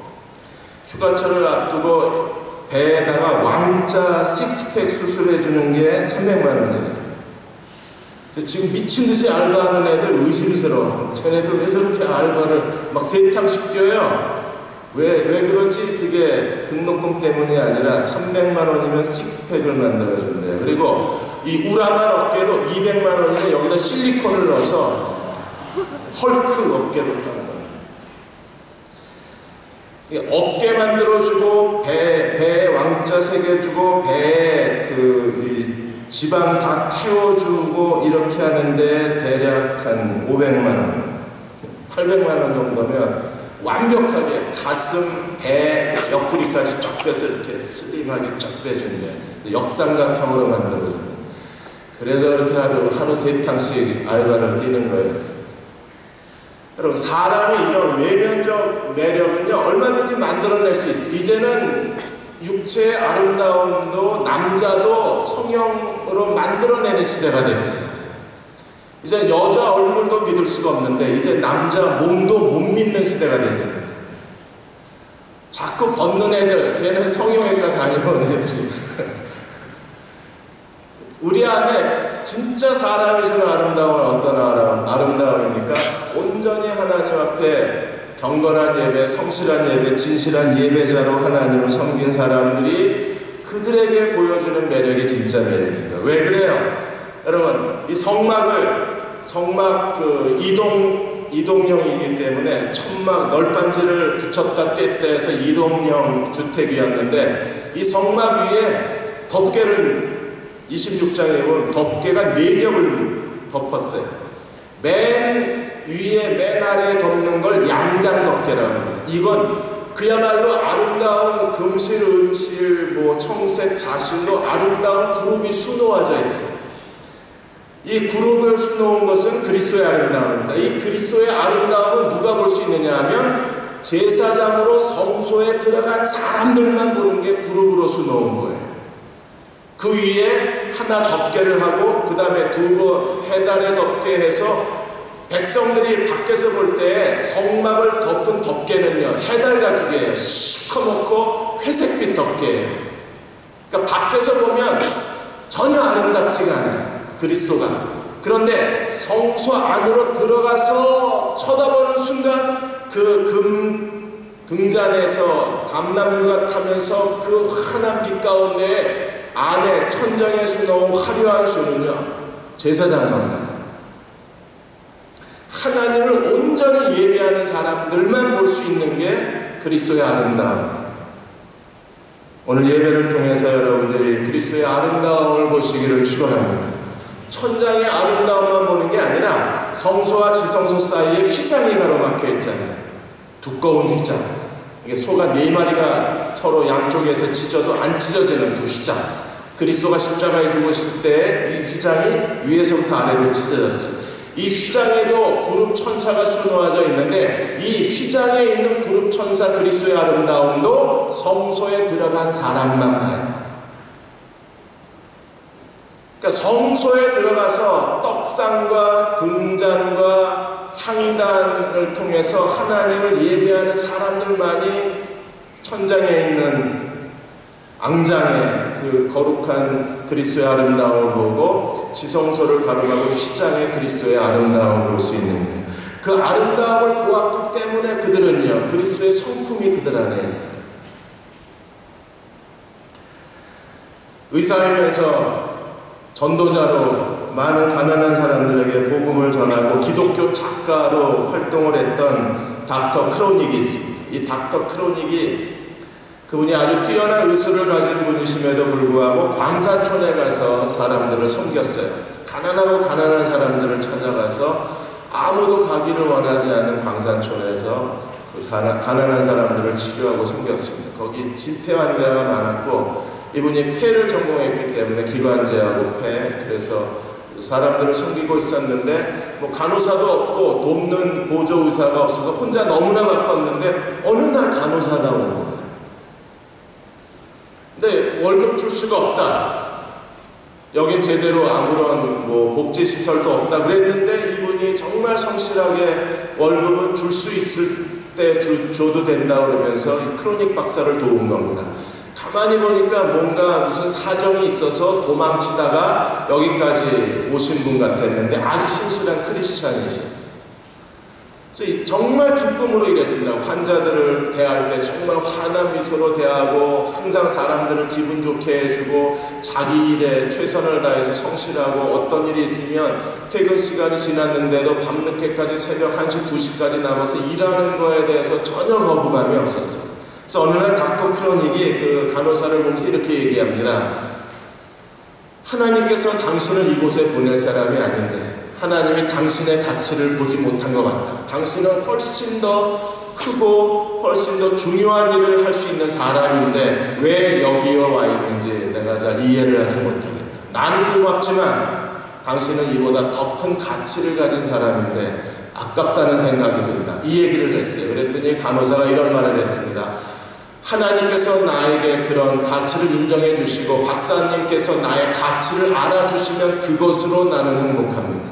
휴가철을 앞두고 배에다가 왕자 식스팩 수술해주는 게 300만 원이에요. 지금 미친듯이 알바하는 애들 의심스러워. 쟤네들 왜 저렇게 알바를 막 3탕씩 뛰어요? 왜 그러지? 그게 등록금 때문이 아니라 300만 원이면 식스팩을 만들어준대요. 그리고 이 우람한 어깨도 200만 원이면 여기다 실리콘을 넣어서 헐크 어깨로 딴 거예요. 어깨 만들어주고 배에 왕자 새겨주고 배에 이 지방 다 태워주고 이렇게 하는데 대략 한 500만 원, 800만 원 정도면 완벽하게 가슴, 배, 옆구리까지 쫙 빼서 이렇게 슬림하게 쫙 빼준대. 역삼각형으로 만들어주는. 그래서 그렇게 하루 3탕씩 알바를 뛰는 거였어요. 여러분, 사람이 이런 외면적 매력은요 얼마든지 만들어낼 수 있어요. 이제는 육체의 아름다움도 남자도 성형으로 만들어내는 시대가 됐어요. 이제 여자 얼굴도 믿을 수가 없는데 이제 남자 몸도 못 믿는 시대가 됐어요. 자꾸 걷는 애들, 걔는 성형외과 다녀온 애들이 우리 안에 진짜 사람이 주는 아름다움은 어떤 아름다움입니까? 온전히 하나님 앞에 경건한 예배, 성실한 예배, 진실한 예배자로 하나님을 섬긴 사람들이 그들에게 보여주는 매력이 진짜 매력입니다. 왜 그래요? 여러분, 이 성막 그 이동형이기 때문에 천막 널빤지를 붙였다 뗐다 해서 이동형 주택이었는데 이 성막 위에 덮개를 26장에 보면 덮개가 4겹을 덮었어요. 맨 위에 맨 아래에 덮는 걸 양장덮개라고 합니다. 이건 그야말로 아름다운 금실, 은실, 뭐 청색, 자실로 아름다운 그룹이 수놓아져 있어요. 이 그룹을 수놓은 것은 그리스도의 아름다움입니다. 이 그리스도의 아름다움은 누가 볼 수 있느냐 하면 제사장으로 성소에 들어간 사람들만 보는 게 그룹으로 수놓은 거예요. 그 위에 하나 덮개를 하고 그 다음에 두 번 해달에 덮개 해서 백성들이 밖에서 볼 때 성막을 덮은 덮개는요 해달 가죽이에요. 시커멓고 회색빛 덮개예요. 그러니까 밖에서 보면 전혀 아름답지가 않아요. 그리스도가. 그런데 성소 안으로 들어가서 쳐다보는 순간 그 금 등잔에서 감람류가 타면서 그 환한 빛 가운데 안에 천장에 수놓은 화려한 수는요 제사장만 봐요. 하나님을 온전히 예배하는 사람들만 볼 수 있는 게 그리스도의 아름다움이에요. 오늘 예배를 통해서 여러분들이 그리스도의 아름다움을 보시기를 축원합니다. 천장의 아름다움만 보는 게 아니라 성소와 지성소 사이에 휘장이 가로막혀 있잖아요. 두꺼운 휘장. 이게 소가 4마리가 서로 양쪽에서 찢어도 안 찢어지는 그 휘장. 그리스도가 십자가에 죽으실 때 이 휘장이 위에서부터 아래로 찢어졌어요. 이 휘장에도 구름 천사가 수놓아져 있는데 이 휘장에 있는 구름 천사 그리스도의 아름다움도 성소에 들어간 사람만 봐요. 그러니까 성소에 들어가서 떡상과 등잔과 향단을 통해서 하나님을 예배하는 사람들만이 천장에 있는 앙장의 그 거룩한 그리스도의 아름다움을 보고 지성소를 가로가고 휘장의 그리스도의 아름다움을 볼 수 있는 거예요. 그 아름다움을 보았기 때문에 그들은요 그리스도의 성품이 그들 안에 있어요. 의사이면서 전도자로 많은 가난한 사람들에게 복음을 전하고 기독교 작가로 활동을 했던 닥터 크로닉이 있습니다. 이 닥터 크로닉이 그분이 아주 뛰어난 의술을 가진 분이심에도 불구하고 광산촌에 가서 사람들을 섬겼어요. 가난한 사람들을 찾아가서 아무도 가기를 원하지 않는 광산촌에서 그 가난한 사람들을 치료하고 섬겼습니다. 거기 지폐 환자가 많았고 이분이 폐를 전공했기 때문에 기관지하고 폐, 그래서 사람들을 섬기고 있었는데 뭐 간호사도 없고 돕는 보조 의사가 없어서 혼자 너무나 바빴는데 어느 날 간호사가 온 거예요. 근데 월급 줄 수가 없다. 여긴 제대로 아무런 뭐 복지시설도 없다 그랬는데 이분이 정말 성실하게 월급은 줄 수 있을 때 줘도 된다 그러면서 이 크로닉 박사를 도운 겁니다. 가만히 보니까 뭔가 무슨 사정이 있어서 도망치다가 여기까지 오신 분 같았는데 아주 신실한 크리스찬이셨어요. 그래서 정말 기쁨으로 일했습니다. 환자들을 대할 때 정말 환한 미소로 대하고 항상 사람들을 기분 좋게 해주고 자기 일에 최선을 다해서 성실하고 어떤 일이 있으면 퇴근 시간이 지났는데도 밤늦게까지 새벽 1시, 2시까지 남아서 일하는 거에 대해서 전혀 거부감이 없었어요. 그래서 어느 날 닥터 크로닉이 그 간호사를 보면서 이렇게 얘기합니다. 하나님께서 당신을 이곳에 보낼 사람이 아닌데 하나님이 당신의 가치를 보지 못한 것 같다. 당신은 훨씬 더 크고 훨씬 더 중요한 일을 할 수 있는 사람인데 왜 여기에 와 있는지 내가 잘 이해를 하지 못하겠다. 나는 고맙지만 당신은 이보다 더 큰 가치를 가진 사람인데 아깝다는 생각이 든다. 이 얘기를 했어요. 그랬더니 간호사가 이런 말을 했습니다. 하나님께서 나에게 그런 가치를 인정해 주시고 박사님께서 나의 가치를 알아주시면 그것으로 나는 행복합니다.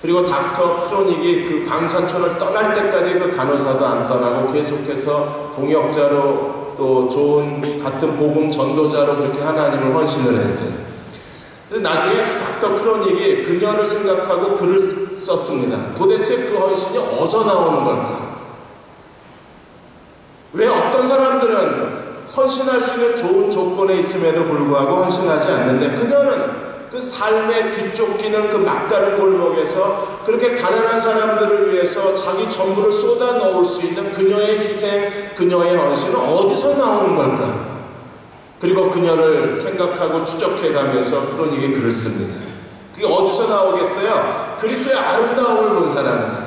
그리고 닥터 크로닉이 그 광산촌을 떠날 때까지 그 간호사도 안 떠나고 계속해서 동역자로 또 좋은 같은 복음 전도자로 그렇게 하나님을 헌신을 했어요. 근데 나중에 닥터 크로닉이 그녀를 생각하고 글을 썼습니다. 도대체 그 헌신이 어디서 나오는 걸까? 왜 어떤 사람들은 헌신할 수 있는 좋은 조건에 있음에도 불구하고 헌신하지 않는데 그녀는 그 삶에 뒤쫓기는 그 막다른 골목에서 그렇게 가난한 사람들을 위해서 자기 전부를 쏟아 넣을 수 있는 그녀의 희생, 그녀의 헌신은 어디서 나오는 걸까? 그리고 그녀를 생각하고 추적해 가면서 크로닉이 글을 씁니다. 그게 어디서 나오겠어요? 그리스도의 아름다움을 본 사람들.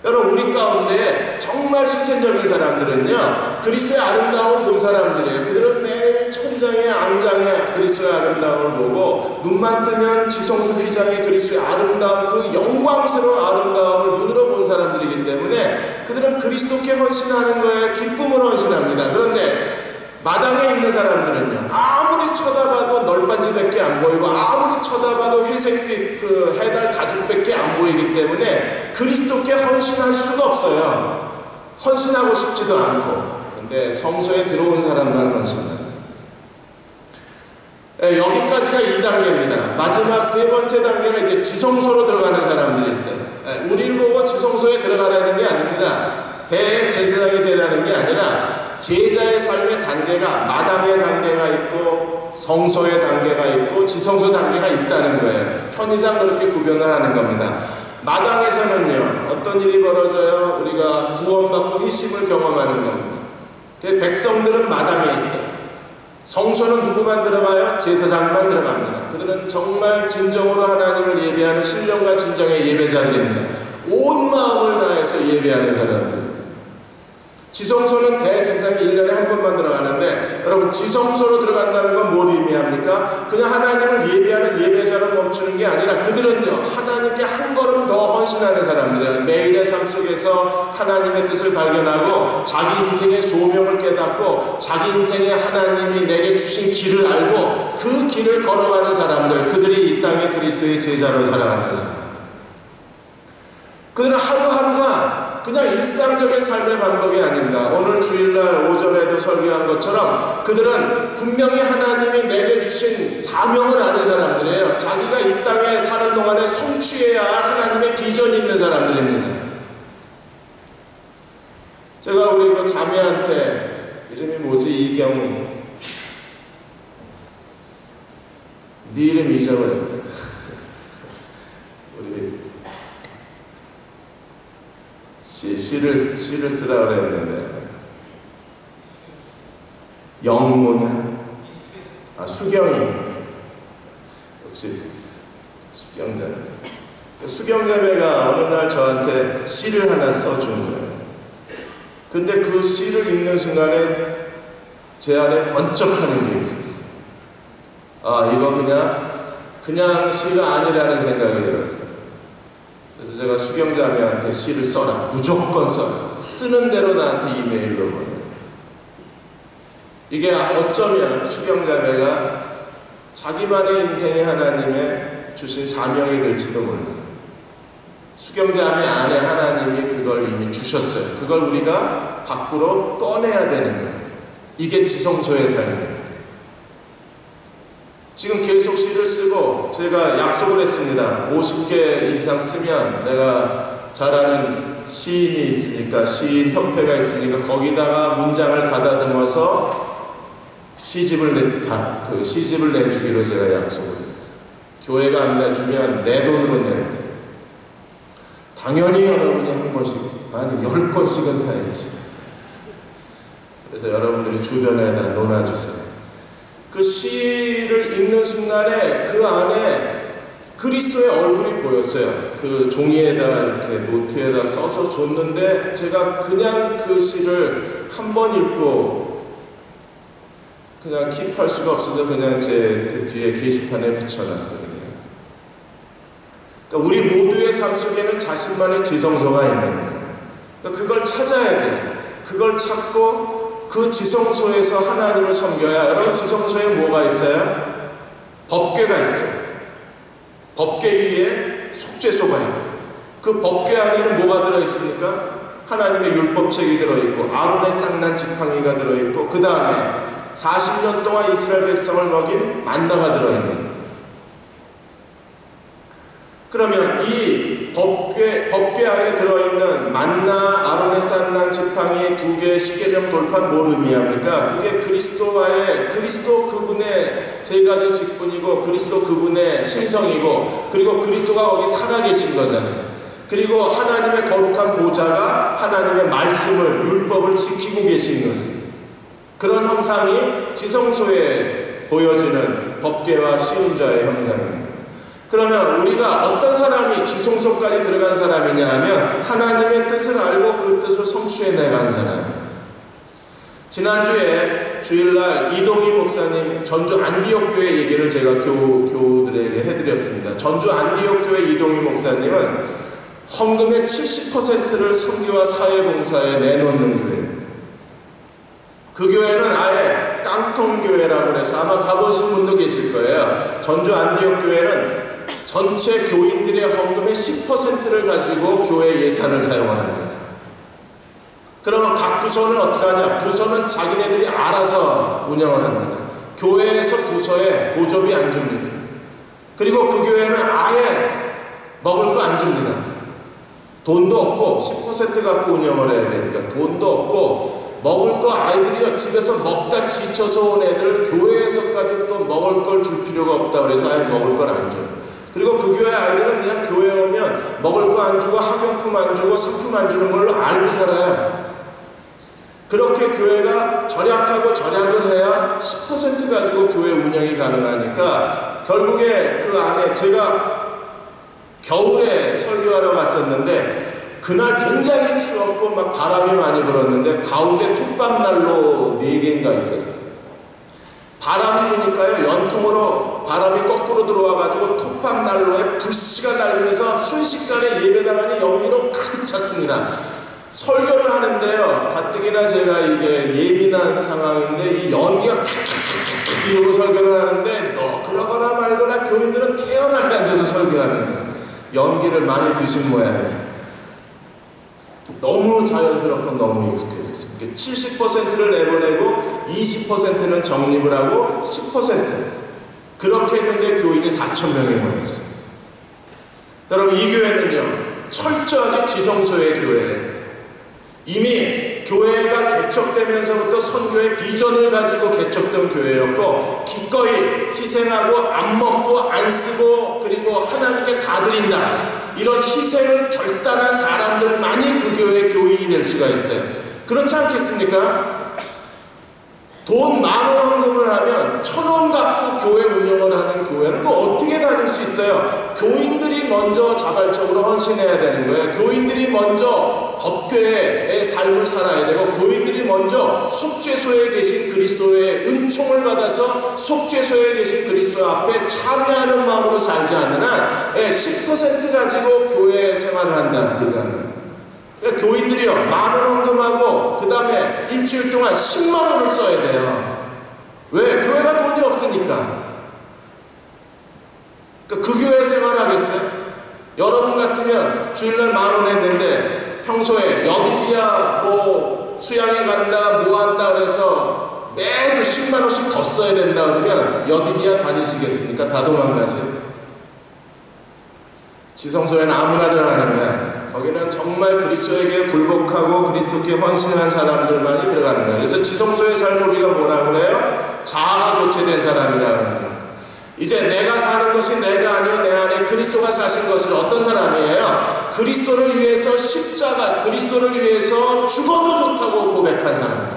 여러분, 우리 가운데 정말 실생적인 사람들은요, 그리스도의 아름다움을 본 사람들이에요. 그들은 매일 천장에 앙장에 그리스도의 아름다움을 보고, 눈만 뜨면 지성소 휘장의 그리스도의 아름다움, 그 영광스러운 아름다움을 눈으로 본 사람들이기 때문에 그들은 그리스도께 헌신하는 거에 기쁨을 헌신합니다. 그런데 마당에 있는 사람들은요, 아무리 쳐다봐도 널빤지밖에 안 보이고, 아무리 쳐다봐도 회색빛 그 해달 가죽밖에 안 보이기 때문에 그리스도께 헌신할 수가 없어요. 헌신하고 싶지도 않고. 근데 성소에 들어온 사람만 헌신합니다. 여기까지가 2단계입니다. 마지막 세 번째 단계가 이제 지성소로 들어가는 사람들이 있어요. 우리를 보고 지성소에 들어가라는 게 아닙니다. 대제사장이 되라는 게 아니라 제자의 삶의 단계가 마당의 단계가 있고 성소의 단계가 있고 지성소 단계가 있다는 거예요. 편의상 그렇게 구별을 하는 겁니다. 마당에서는요, 어떤 일이 벌어져요? 우리가 구원받고 회심을 경험하는 겁니다. 백성들은 마당에 있어요. 성소는 누구만 들어가요? 제사장만 들어갑니다. 그들은 정말 진정으로 하나님을 예배하는 신령과 진정의 예배자들입니다. 온 마음을 다해서 예배하는 사람들. 지성소는 대제사장이 1년에 한 번만 들어가는데, 여러분, 지성소로 들어간다는 건 뭘 의미합니까? 그냥 하나님을 예배하는 예배자로 멈추는 게 아니라 그들은요, 하나님께 한 걸음 더 헌신하는 사람들이에요. 매일의 삶 속에서 하나님의 뜻을 발견하고 자기 인생의 소명을 깨닫고 자기 인생에 하나님이 내게 주신 길을 알고 그 길을 걸어가는 사람들, 그들이 이 땅에 그리스도의 제자로 살아가는 사람. 그들은 하루하루가 그냥 일상적인 삶의 반복이 아닙니다. 오늘 주일날 오전에도 설교한 것처럼 그들은 분명히 하나님이 내게 주신 사명을 아는 사람들이에요. 자기가 이 땅에 사는 동안에 성취해야 할 하나님의 비전이 있는 사람들입니다. 제가 우리 그 자매한테, 이름이 뭐지? 이경우. 네 이름 잊어버렸다. 우리 시를 쓰라 그랬는데, 영문, 수경이, 역시 수경자매. 수경자매가 어느 날 저한테 시를 하나 써준 거예요. 근데 그 시를 읽는 순간에 제 안에 번쩍하는 게 있었어요. 이거 그냥 시가 아니라는 생각이 들었어요. 그래서 제가 수경자매한테 시를 써라. 무조건 써라. 쓰는 대로 나한테 이메일로 보내요. 이게 어쩌면 수경자매가 자기만의 인생에 하나님의 주신 사명이 될지도 몰라요. 수경자매 안에 하나님이 그걸 이미 주셨어요. 그걸 우리가 밖으로 꺼내야 되는 거예요. 이게 지성소의 삶이에요. 지금 계속 시를 쓰고 제가 약속을 했습니다. 50개 이상 쓰면 내가 잘 아는 시인이 있으니까, 시인 협회가 있으니까 거기다가 문장을 가다듬어서 시집을 내주기로 제가 약속을 했어요. 교회가 안 내주면 내 돈으로 낼게. 당연히 여러분이 한 권씩, 아니 10권씩은 사야지. 그래서 여러분들이 주변에다 놓아주세요. 그 시를 읽는 순간에 그 안에 그리스도의 얼굴이 보였어요. 그 종이에다 이렇게 노트에다 써서 줬는데 제가 그냥 그 시를 한 번 읽고 그냥 킵할 수가 없어서 그냥 제 그 뒤에 게시판에 붙여놨거든요. 그러니까 우리 모두의 삶 속에는 자신만의 지성소가 있는 거예요. 그러니까 그걸 찾아야 돼요. 그걸 찾고 그 지성소에서 하나님을 섬겨야. 여러분, 지성소에 뭐가 있어요? 법궤가 있어요. 법궤 위에 속죄소가 있고, 그 법궤 안에는 뭐가 들어있습니까? 하나님의 율법책이 들어있고, 아론의 쌍난 지팡이가 들어있고, 그 다음에 40년 동안 이스라엘 백성을 먹인 만나가 들어있는. 그러면 이 법궤 안에 들어있는 만나, 아론의 쌍난 지팡이, 2개의 십계명 돌판 뭘 의미합니까? 그게 그리스도 그분의 3가지 직분이고, 그리스도 그분의 신성이고, 그리고 그리스도가 거기 살아계신 거잖아요. 그리고 하나님의 거룩한 보좌가 하나님의 말씀을, 율법을 지키고 계신 거예요. 그런 형상이 지성소에 보여지는 법궤와 시운자의 형상입니다. 그러면 왜냐하면 우리가 어떤 사람이 지성소까지 들어간 사람이냐 하면 하나님의 뜻을 알고 그 뜻을 성취해내간 사람이에요. 지난주에 주일날 이동희 목사님 전주 안디옥 교회 얘기를 제가 교우들에게 해드렸습니다. 전주 안디옥 교회 이동희 목사님은 헌금의 70%를 선교와 사회봉사에 내놓는 교회입니다. 그 교회는 아예 깡통교회라고 해서 아마 가보신 분도 계실 거예요. 전주 안디옥 교회는 전체 교인들의 헌금의 10%를 가지고 교회 예산을 사용합니다. 그러면 각 부서는 어떻게 하냐? 부서는 자기네들이 알아서 운영을 합니다. 교회에서 부서에 보조비 안 줍니다. 그리고 그 교회는 아예 먹을 거 안 줍니다. 돈도 없고 10% 갖고 운영을 해야 되니까 돈도 없고 먹을 거 아이들이 집에서 먹다 지쳐서 온 애들 교회에서까지 또 먹을 걸 줄 필요가 없다 그래서 아예 먹을 걸 안 줘요. 그리고 그 교회 아이들은 그냥 교회 오면 먹을 거 안 주고 학용품 안 주고 상품 안 주는 걸로 알고 살아요. 그렇게 교회가 절약하고 절약을 해야 10% 가지고 교회 운영이 가능하니까 결국에 그 안에 제가 겨울에 설교하러 갔었는데 그날 굉장히 추웠고 막 바람이 많이 불었는데 가운데 툭밥난로 4개인가 있었어요. 바람이 부니까요 연통으로 바람이 거꾸로 들어와가지고 툭밥난로에 불씨가 날리면서 순식간에 예배당안이 연기로 가득 찼습니다. 설교를 하는데요 가뜩이나 제가 이게 예민한 상황인데 이 연기가 탁탁탁탁 이러고 설교를 하는데 그러거나 말거나 교인들은 태연하게 앉아서 설교합니다. 연기를 많이 드신 모양이에요. 너무 자연스럽고 너무 익숙해졌어요. 70%를 내보내고 20%는 적립을 하고 10% 그렇게 했는데 교인이 4,000명이 모였어요. 여러분 이 교회는요 철저하게 지성소의 교회예요. 이미 교회가 개척되면서부터 선교의 비전을 가지고 개척된 교회였고 기꺼이 희생하고 안 먹고 안 쓰고 그리고 하나님께 다 드린다 이런 희생을 결단한 사람들만이 그 교회의 교인이 될 수가 있어요. 그렇지 않겠습니까? 돈 10,000원 헌금을 하면 1,000원 갖고 교회 운영을 하는 교회는 그거 어떻게 다닐 수 있어요? 교인들이 먼저 자발적으로 헌신해야 되는 거예요. 교인들이 먼저 법궤의 삶을 살아야 되고 교인들이 먼저 속죄소에 계신 그리스도의 은총을 받아서 속죄소에 계신 그리스도 앞에 참여하는 마음으로 살지 않는 한 10% 가지고 교회 생활을 한다. 그러면 교인들이요 10,000원 헌금하고 그 다음에 일주일 동안 10만 원을 써야 돼요. 왜? 교회가 돈이 없으니까. 그 교회 생활하겠어요? 여러분 같으면 주일날 10,000원 했는데 평소에 여기디야 뭐 수양에 간다 뭐 한다 그래서 매주 10만 원씩 더 써야 된다 그러면 여기디야 다니시겠습니까? 다 도망가죠. 지성소에는 아무나 들어가는 게 아니에요. 거기는 정말 그리스도에게 굴복하고 그리스도께 헌신한 사람들만이 들어가는 거예요. 그래서 지성소의 삶을 우리가 뭐라 그래요? 자아가 교체된 사람이라고 합니다. 이제 내가 사는 것이 내가 아니요 내 안에 그리스도가 사신 것을 어떤 사람이에요? 그리스도를 위해서 십자가, 그리스도를 위해서 죽어도 좋다고 고백한 사람입니다.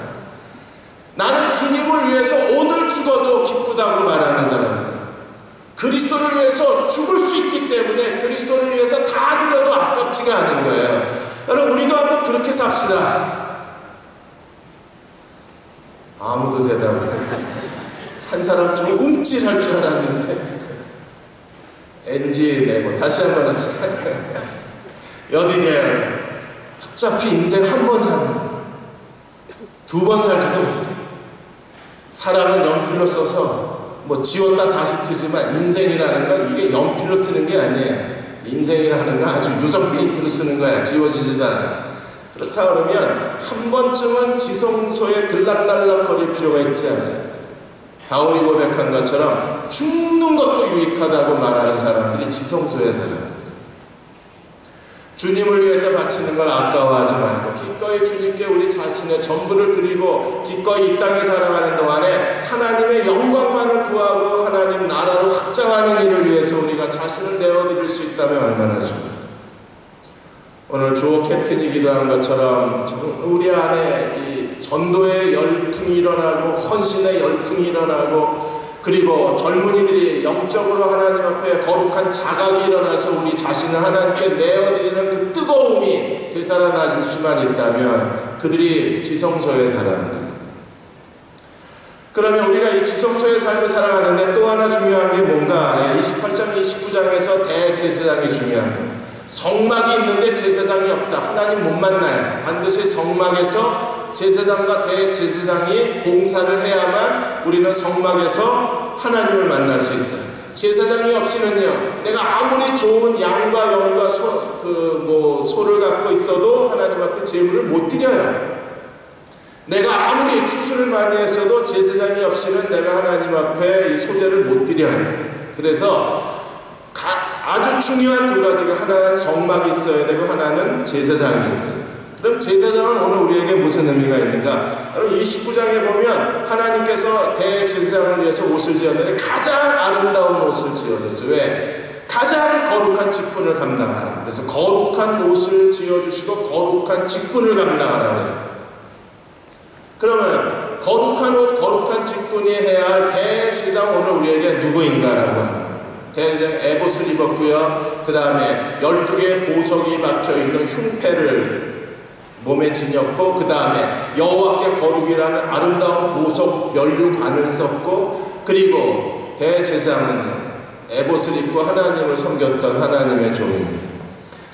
나는 주님을 위해서 오늘 죽어도 기쁘다고 말하는 사람입니다. 그리스도를 위해서 죽을 수 있기 때문에 그리스도를 위해서 다 드려도 아깝지가 않은 거예요. 여러분 우리도 한번 그렇게 삽시다. 아무도 대답을 한 사람 좀 움찔할 줄 알았는데 NG 내고 다시 한번 합시다. 여디냐 어차피 인생 한 번 사는 거예요. 2번 살지도 못해. 사람은 연필로 써서 뭐 지웠다 다시 쓰지만 인생이라는 건 이게 연필로 쓰는 게 아니에요. 인생이라는 건 아주 유성 페인트로 쓰는 거야. 지워지지도 않아. 그렇다 그러면 한 번쯤은 지성소에 들락날락 거릴 필요가 있지 않아요. 바울이 고백한 것처럼 죽는 것도 유익하다고 말하는 사람들이 지성소에 살아요. 주님을 위해서 바치는 걸 아까워하지 말고 기꺼이 주님께 우리 자신의 전부를 드리고 기꺼이 이 땅에 살아가는 동안에 하나님의 영광만을 구하고 하나님 나라로 확장하는 일을 위해서 우리가 자신을 내어드릴 수 있다면 얼마나 좋을까. 오늘 주호 캡틴이 기도한 것처럼 우리 안에 이 전도의 열풍이 일어나고 헌신의 열풍이 일어나고 그리고 젊은이들이 영적으로 하나님 앞에 거룩한 자각이 일어나서 우리 자신을 하나님께 내어드리는 그 뜨거움이 되살아나질 수만 있다면 그들이 지성소의 사람들. 그러면 우리가 이 지성소의 삶을 살아가는데 또 하나 중요한 게 뭔가 28장 29장에서 대제사장이 중요한 거예요. 성막이 있는데 제사장이 없다. 하나님 못 만나요. 반드시 성막에서 제사장과 대제사장이 봉사를 해야만 우리는 성막에서 하나님을 만날 수 있어요. 제사장이 없이는요, 내가 아무리 좋은 양과 영과 소를 갖고 있어도 하나님 앞에 제물을 못 드려요. 내가 아무리 추수를 많이 했어도 제사장이 없이는 내가 하나님 앞에 이 소제를 못 드려요. 그래서 아주 중요한 두 가지가, 하나는 성막이 있어야 되고 하나는 제사장이 있어요. 그럼 제사장은 오늘 우리에게 무슨 의미가 있는가? 여러분 29장에 보면 하나님께서 대제사장을 위해서 옷을 지었는데 가장 아름다운 옷을 지어줬어요. 왜? 가장 거룩한 직분을 감당하라. 그래서 거룩한 옷을 지어주시고 거룩한 직분을 감당하라 그랬어요. 그러면 거룩한 옷, 거룩한 직분이 해야 할 대제사장, 오늘 우리에게 누구인가라고 하는 거예요. 대제사장 에봇을 입었고요. 그 다음에 12개의 보석이 박혀있는 흉패를 몸에 지녔고, 그 다음에 여호와께 거룩이라는 아름다운 보석 면류관을 썼고, 그리고 대제사장은 에봇을 입고 하나님을 섬겼던 하나님의 종입니다.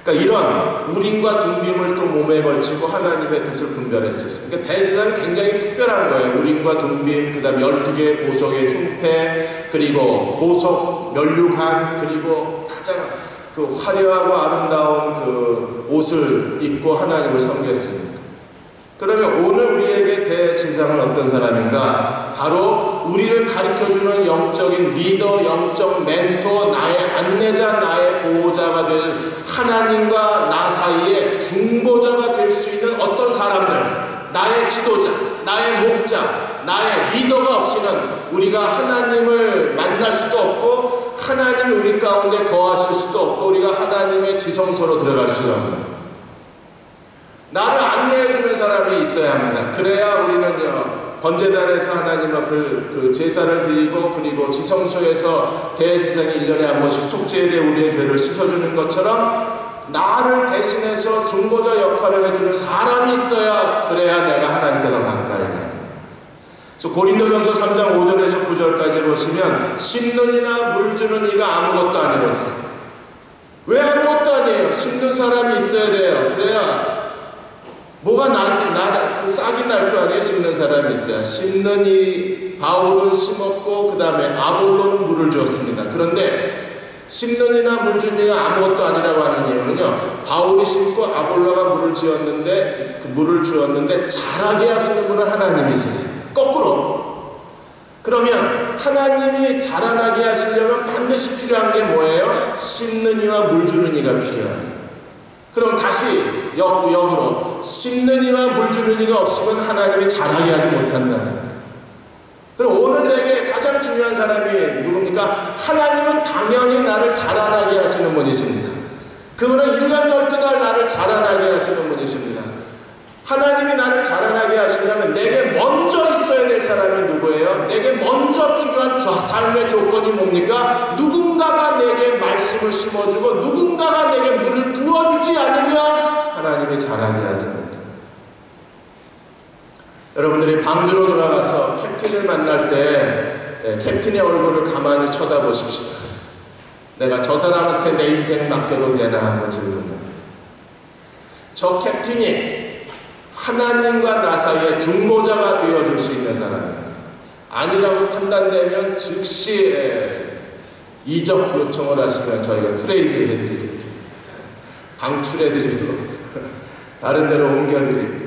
그러니까 이런 우림과 둠빔을 또 몸에 걸치고 하나님의 뜻을 분별했었어요. 그러니까 대제사장은 굉장히 특별한 거예요. 우림과 둠빔, 그 다음에 12개의 보석의 흉패, 그리고 보석 면류관, 그리고 가장 그 화려하고 아름다운 그 옷을 입고 하나님을 섬겼습니다. 그러면 오늘 우리에게 대제사장은 어떤 사람인가? 바로 우리를 가르쳐주는 영적인 리더, 영적 멘토, 나의 안내자, 나의 보호자가 될 하나님과 나 사이에 중보자가 될 수 있는 어떤 사람들, 나의 지도자, 나의 목자, 나의 리더가 없이는 우리가 하나님을 만날 수도 없고 하나님이 우리 가운데 거하실 수도 없고 우리가 하나님의 지성소로 들어갈 수가 없는, 나를 안내해주는 사람이 있어야 합니다. 그래야 우리는요, 번제단에서 하나님 앞을 그 제사를 드리고, 그리고 지성소에서 대제사장이 1년에 한 번씩 속죄일에 우리의 죄를 씻어주는 것처럼 나를 대신해서 중보자 역할을 해주는 사람이 있어야, 그래야 내가 하나님께 더 가까이 가요. 그래서 고린도전서 3장 5절에서 9절까지 보시면 심는 이나 물 주는 이가 아무것도 아니거든. 왜 아무것도 아니에요? 심는 사람이 있어야 돼요. 그래야 뭐가 그 싹이 날 거 아니에요? 심는 사람이 있어야. 심는 이 바울은 심었고 그 다음에 아볼로는 물을 주었습니다. 그런데 심는 이나 물 주는 이가 아무것도 아니라고 하는 이유는요, 바울이 심고 아볼로가 물을 지었는데, 그 물을 주었는데 자라게 하시는 분은 하나님이시죠. 거꾸로. 그러면 하나님이 자라나게 하시려면 반드시 필요한 게 뭐예요? 심는 이와 물 주는 이가 필요해요. 그럼 다시 역으로 심는 이와 물 주는 이가 없으면 하나님이 자라게 하지 못한다는 거예요. 그럼 오늘 내게 가장 중요한 사람이 누굽니까? 하나님은 당연히 나를 자라나게 하시는 분이십니다. 그분은 1년 12달 나를 자라나게 하시는 분이십니다. 하나님이 나를 자라나게 하시려면 내게 먼저 있어야 될 사람이 누구예요? 내게 먼저 필요한 삶의 조건이 뭡니까? 누군가가 내게 말씀을 심어주고 누군가가 내게 물을 부어주지 않으면 하나님이 자라게 하지 못합니다. 여러분들이 방주로 돌아가서 캡틴을 만날 때 캡틴의 얼굴을 가만히 쳐다보십시오. 내가 저 사람한테 내 인생 맡겨도 되나 하는 질문을. 저 캡틴이 하나님과 나 사이에 중보자가 되어줄 수 있는 사람이에요. 아니라고 판단되면 즉시 이적 요청을 하시면 저희가 트레이드 해드리겠습니다. 방출해드리고 다른 데로 옮겨드릴게요.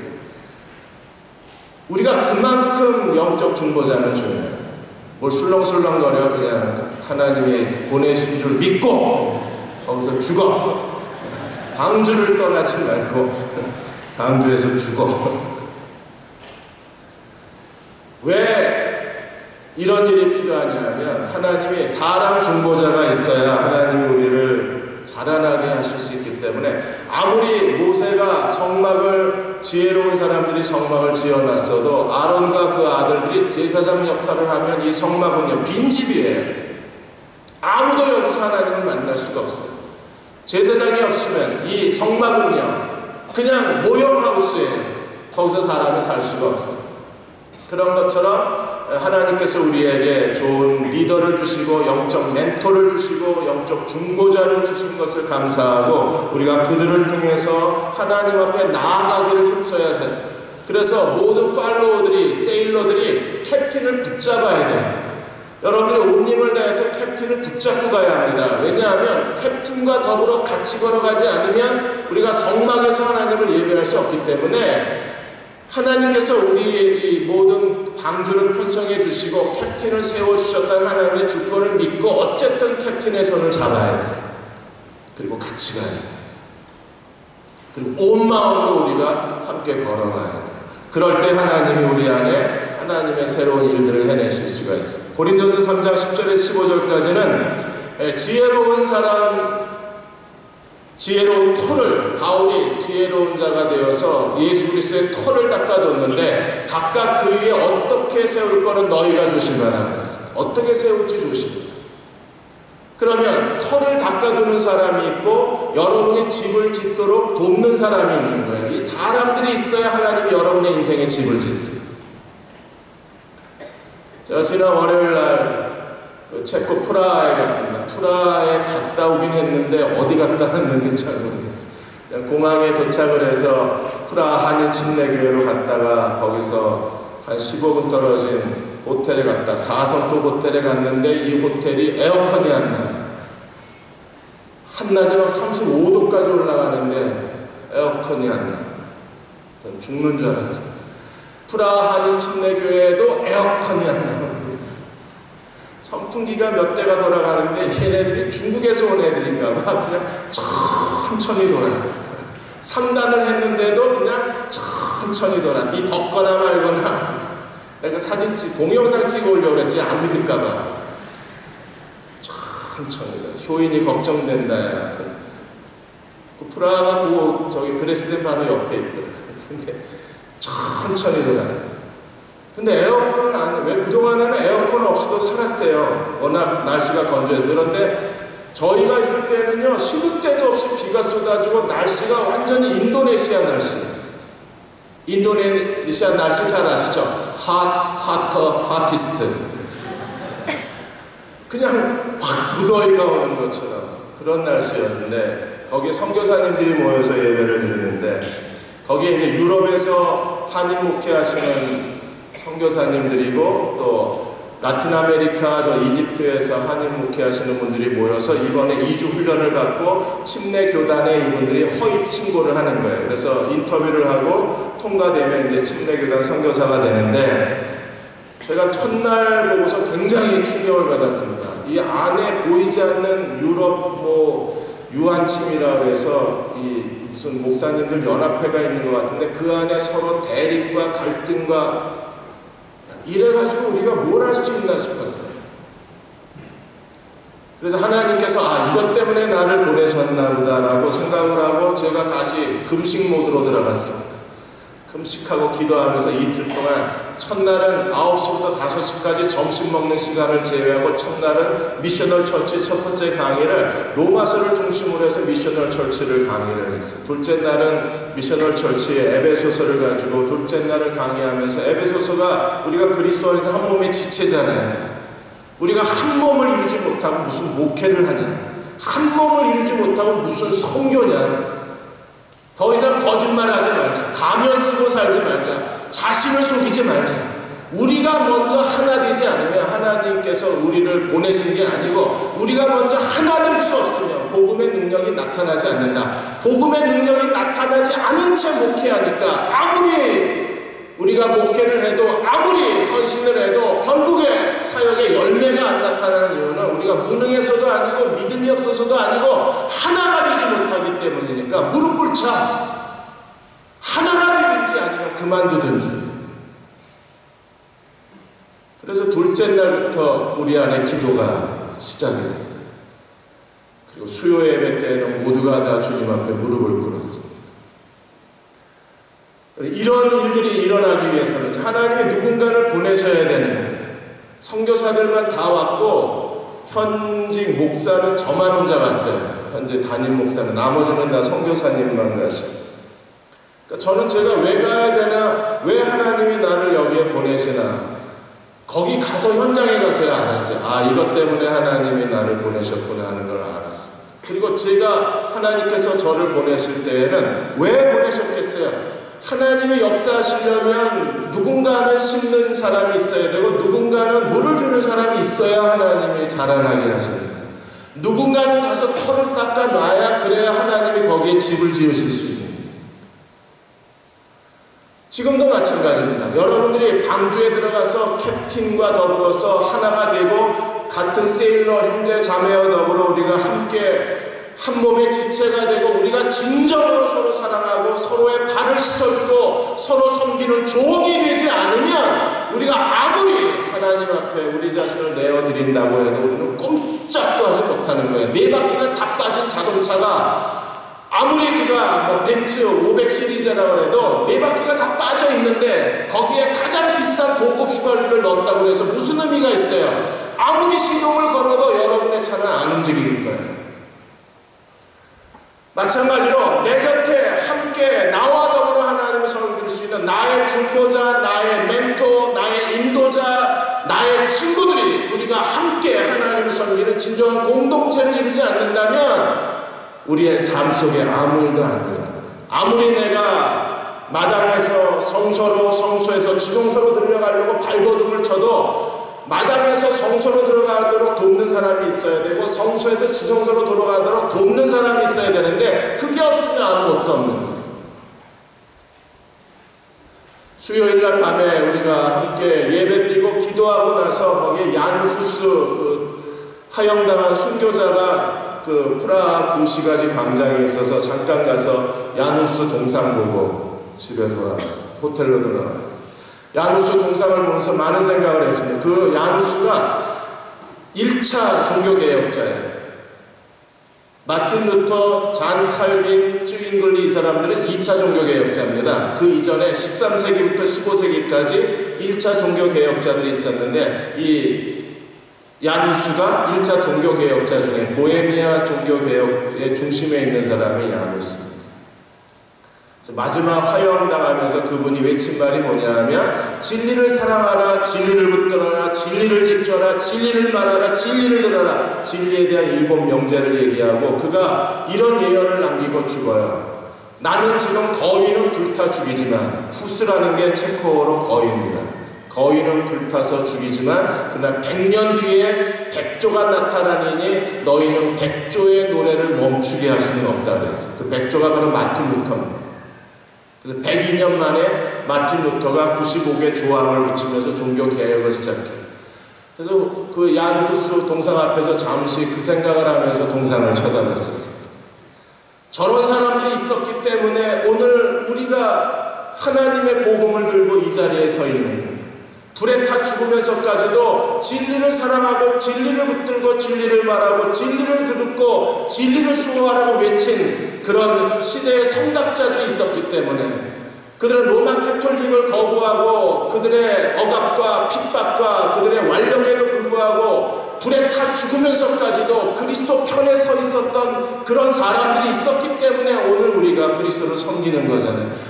우리가 그만큼 영적 중보자는 중요해요. 뭘 술렁술렁거려 그냥 하나님이 보내신 줄 믿고 거기서 죽어. 방주를 떠나지 말고 방주에서 죽어. 왜 이런 일이 필요하냐면 하나님이 사람 중보자가 있어야 하나님이 우리를 자라나게 하실 수 있기 때문에 아무리 모세가 성막을 지혜로운 사람들이 성막을 지어놨어도 아론과 그 아들들이 제사장 역할을 하면 이 성막은요 빈집이에요. 아무도 여기서 하나님을 만날 수가 없어요. 제사장이 없으면 이 성막은요 그냥 모형하우스예요. 거기서 사람이 살 수가 없어요. 그런 것처럼 하나님께서 우리에게 좋은 리더를 주시고 영적 멘토를 주시고 영적 중보자를 주신 것을 감사하고 우리가 그들을 통해서 하나님 앞에 나아가기를 힘써야 해요. 그래서 모든 팔로워들이 세일러들이 캡틴을 붙잡아야 돼요. 여러분들이 온 힘을 다해서 캡틴을 붙잡고 가야 합니다. 왜냐하면 캡틴과 더불어 같이 걸어가지 않으면 우리가 성막에서 하나님을 예배할 수 없기 때문에 하나님께서 우리의 이 모든 방주를 편성해 주시고 캡틴을 세워주셨다는 하나님의 주권을 믿고 어쨌든 캡틴의 손을 잡아야 돼요. 그리고 같이 가야 돼요. 그리고 온 마음으로 우리가 함께 걸어가야 돼요. 그럴 때 하나님이 우리 안에 하나님의 새로운 일들을 해내실 수가 있어요. 고린도서 3장 10절에서 15절까지는 지혜로운 사람, 지혜로운 터를, 바울이 지혜로운 자가 되어서 예수 그리스도의 터를 닦아뒀는데 각각 그 위에 어떻게 세울 거는 너희가 조심하라 그랬어요. 어떻게 세울지 조심하라. 그러면 터를 닦아두는 사람이 있고 여러분이 집을 짓도록 돕는 사람이 있는 거예요. 이 사람들이 있어야 하나님이 여러분의 인생에 집을 짓습니다. 제가 지난 월요일날 체코 프라하에 갔습니다. 프라하에 갔다 오긴 했는데 어디 갔다 왔는지 잘 모르겠어요. 공항에 도착을 해서 프라하 한인 침례교회로 갔다가 거기서 한 15분 떨어진 호텔에 갔다 4성급 호텔에 갔는데 이 호텔이 에어컨이 안 나요. 한낮에 막 35도까지 올라가는데 에어컨이 안 나요. 전 죽는 줄 알았습니다. 프라하 한인 침례교회에도 에어컨이 안 나요. 선풍기가 몇 대가 돌아가는데 얘네들이 중국에서 온 애들인가 봐. 그냥 천천히 돌아요. 3단을 했는데도 그냥 천천히 돌아. 니 덥거나 말거나. 내가 사진 동영상 찍어 올려고 그랬어요. 안 믿을까 봐. 천천히 돌아. 효인이 걱정된다. 그 프라하가 그 저기 드레스덴 바로 옆에 있더라. 근데 천천히 돌아요. 근데 에어컨을 안, 왜 그동안에는 에어컨 없이도 살았대요. 워낙 날씨가 건조해서. 그런데 저희가 있을 때는요, 식을 때도 없이 비가 쏟아지고 날씨가 완전히 인도네시아 날씨. 인도네시아 날씨 잘 아시죠? 핫티스트. 그냥 확 무더위가 오는 것처럼 그런 날씨였는데, 거기에 선교사님들이 모여서 예배를 드리는데, 거기에 이제 유럽에서 한인 목회하시는 선교사님들이고 또 라틴 아메리카 저 이집트에서 한인 목회하시는 분들이 모여서 이번에 2주 훈련을 받고 침례 교단에 이분들이 허입 신고를 하는 거예요. 그래서 인터뷰를 하고 통과되면 이제 침례 교단 선교사가 되는데 제가 첫날 보고서 굉장히 충격을 받았습니다. 이 안에 보이지 않는 유럽 유한침이라고 해서 이 무슨 목사님들 연합회가 있는 것 같은데 그 안에 서로 대립과 갈등과 이래가지고 우리가 뭘 할 수 있나 싶었어요. 그래서 하나님께서 이것 때문에 나를 보내셨나 보다라고 생각을 하고 제가 다시 금식 모드로 들어갔습니다. 금식하고 기도하면서 이틀 동안 첫날은 9시부터 5시까지 점심 먹는 시간을 제외하고 첫날은 미셔널 처치 첫 번째 강의를 로마서를 중심으로 해서 미셔널 처치를 강의를 했어요. 둘째 날은 미셔널 처치의 에베소서를 가지고 둘째 날을 강의하면서 에베소서가 우리가 그리스도 안에서 한 몸의 지체잖아요. 우리가 한 몸을 이루지 못하고 무슨 목회를 하냐, 한 몸을 이루지 못하고 무슨 선교냐, 더 이상 거짓말하지 말자, 가면 쓰고 살지 말자, 자신을 속이지 말자. 우리가 먼저 하나 되지 않으면 하나님께서 우리를 보내신 게 아니고 우리가 먼저 하나 될 수 없으면 복음의 능력이 나타나지 않는다. 복음의 능력이 나타나지 않은 채 목회하니까 아무리 우리가 목회를 해도 아무리 헌신을 해도 결국에 사역의 열매가 안 나타나는 이유는 우리가 무능해서도 아니고 믿음이 없어서도 아니고 하나가 되지 못하기 때문이니까 무릎 꿇자. 하나가 되든지 아니면 그만두든지. 그래서 둘째 날부터 우리 안에 기도가 시작이 됐어요. 그리고 수요 예배 때에는 모두가 다 주님 앞에 무릎을 꿇었습니다. 이런 일들이 일어나기 위해서는 하나님이 누군가를 보내셔야 되는 거예요. 선교사들만 다 왔고 현직 목사는 저만 혼자 갔어요. 현재 담임 목사는. 나머지는 다 선교사님만 가시고. 그러니까 저는 제가 왜 가야 되나, 왜 하나님이 나를 여기에 보내시나, 거기 가서 현장에 가서야 알았어요. 아, 이것 때문에 하나님이 나를 보내셨구나 하는 걸 알았어요. 그리고 제가 하나님께서 저를 보내실 때에는 왜 보내셨겠어요? 하나님이 역사하시려면 누군가는 심는 사람이 있어야 되고 누군가는 물을 주는 사람이 있어야 하나님이 자라나게 하십니다. 누군가는 가서 털을 깎아 놔야 그래야 하나님이 거기에 집을 지으실 수 있는 거예요. 지금도 마찬가지입니다. 여러분들이 방주에 들어가서 캡틴과 더불어서 하나가 되고 같은 세일러 형제 자매와 더불어 우리가 함께 한 몸의 지체가 되고 우리가 진정으로 서로 사랑하고 서로의 발을 씻어주고 서로 섬기는 종이 되지 않으면 우리가 아무리 하나님 앞에 우리 자신을 내어드린다고 해도 우리는 꼼짝도 하지 못하는 거예요. 네 바퀴가 다 빠진 자동차가 아무리 그가 뭐 벤츠 500 시리즈라고 해도 네 바퀴가 다 빠져 있는데 거기에 가장 비싼 고급 휘발유를 넣었다고 해서 무슨 의미가 있어요? 아무리 시동을 걸어도 여러분의 차는 안 움직일 거예요. 마찬가지로 내 곁에 함께 나와 더불어 하나님을 섬길 수 있는 나의 중보자, 나의 멘토, 나의 인도자, 나의 친구들이 우리가 함께 하나님을 섬기는 진정한 공동체를 이루지 않는다면 우리의 삶 속에 아무 일도 안 일어나. 아무리 내가 마당에서 성소에서 지성소로 들려가려고 발버둥을 쳐도 마당에서 성소로 들어가도록 돕는 사람이 있어야 되고 성소에서 지성소로 들어가도록 돕는 사람이 있어야 되는데 그게 없으면 아무것도 없는 거예요. 수요일날 밤에 우리가 함께 예배드리고 기도하고 나서 거기에 얀 후스 하영당한 순교자가 프라하 2시간이 광장에 있어서 잠깐 가서 얀 후스 동상 보고 집에 돌아왔어요. 호텔로 돌아왔어요. 야누스 동상을 보면서 많은 생각을 했습니다. 그 야누스가 1차 종교개혁자예요. 마틴 루터, 잔 칼빈, 쯔윙글리 이 사람들은 2차 종교개혁자입니다. 그 이전에 13세기부터 15세기까지 1차 종교개혁자들이 있었는데 이 야누스가 1차 종교개혁자 중에 보헤미아 종교개혁의 중심에 있는 사람이 야누스. 마지막 화형당하면서 그분이 외친 말이 뭐냐면 진리를 사랑하라, 진리를 붙들어라, 진리를 지켜라, 진리를 말하라, 진리를 들어라. 진리에 대한 7 명제를 얘기하고 그가 이런 예언을 남기고 죽어요. 나는 지금 거위는 불타 죽이지만, 후스라는 게 체코어로 거위입니다. 거위는 불타서 죽이지만 그날 100년 뒤에 백조가 나타나니 너희는 백조의 노래를 멈추게 할 수는 없다 그랬어요. 그 백조가 바로 마틴 루터입니다. 그래서 102년 만에 마틴 루터가 95개 조항을 붙이면서 종교 개혁을 시작해요. 그래서 그 얀 후스 동상 앞에서 잠시 그 생각을 하면서 동상을 쳐다봤었어요. 저런 사람들이 있었기 때문에 오늘 우리가 하나님의 복음을 들고 이 자리에 서 있는 거예요. 불에 타 죽으면서까지도 진리를 사랑하고 진리를 붙들고 진리를 말하고 진리를 듣고 진리를 수호하라고 외친 그런 시대의 성각자들이 있었기 때문에 그들은 로마 캐톨릭을 거부하고 그들의 억압과 핍박과 그들의 완력에도 불구하고 불에 타 죽으면서까지도 그리스도 편에 서 있었던 그런 사람들이 있었기 때문에 오늘 우리가 그리스도를 섬기는 거잖아요.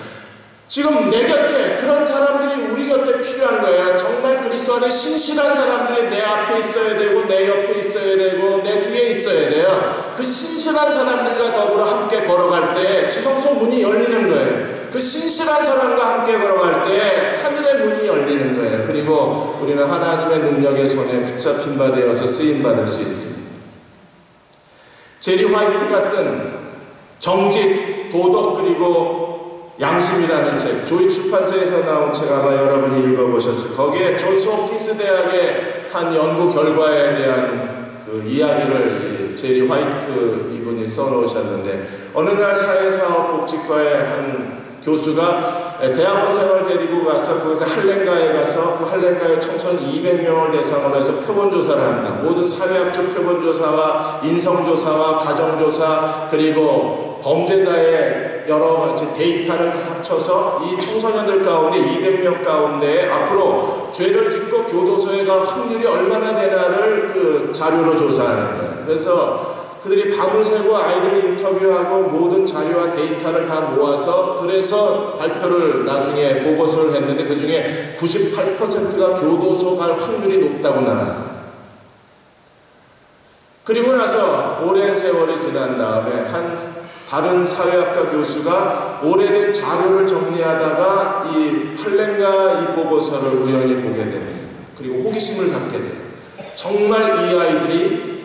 지금 내 곁에 그런 사람들이 우리 곁에 필요한 거야. 정말 그리스도 안에 신실한 사람들이 내 앞에 있어야 되고 내 옆에 있어야 되고 내 뒤에 있어야 돼요. 그 신실한 사람들과 더불어 함께 걸어갈 때 지성소 문이 열리는 거예요. 그 신실한 사람과 함께 걸어갈 때 하늘의 문이 열리는 거예요. 그리고 우리는 하나님의 능력의 손에 붙잡힌 바 되어서 쓰임받을 수 있습니다. 제리 화이트가 쓴 정직, 도덕 그리고 양심이라는 책, 조이 출판사에서 나온 책 아마 여러분이 읽어보셨을 거기에 존스 홉킨스 대학의 한 연구 결과에 대한 그 이야기를 제리 화이트 이분이 써놓으셨는데 어느 날 사회사업복지과의 한 교수가 대학원생을 데리고 가서 거기서 할렌가에 가서 그 할렌가의 청소년 200명을 대상으로 해서 표본조사를 합니다. 모든 사회학적 표본조사와 인성조사와 가정조사 그리고 범죄자의 여러 가지 데이터를 다 합쳐서 이 청소년들 가운데 200명 가운데 앞으로 죄를 짓고 교도소에 갈 확률이 얼마나 되나를 그 자료로 조사하는 거예요. 그래서 그들이 밤을 새고 아이들을 인터뷰하고 모든 자료와 데이터를 다 모아서 그래서 발표를 나중에 보고서를 했는데 그 중에 98%가 교도소 갈 확률이 높다고 나왔어요. 그리고 나서 오랜 세월이 지난 다음에 한 다른 사회학과 교수가 오래된 자료를 정리하다가 이 할렘가 이 보고서를 우연히 보게 됩니다. 그리고 호기심을 갖게 돼요. 정말 이 아이들이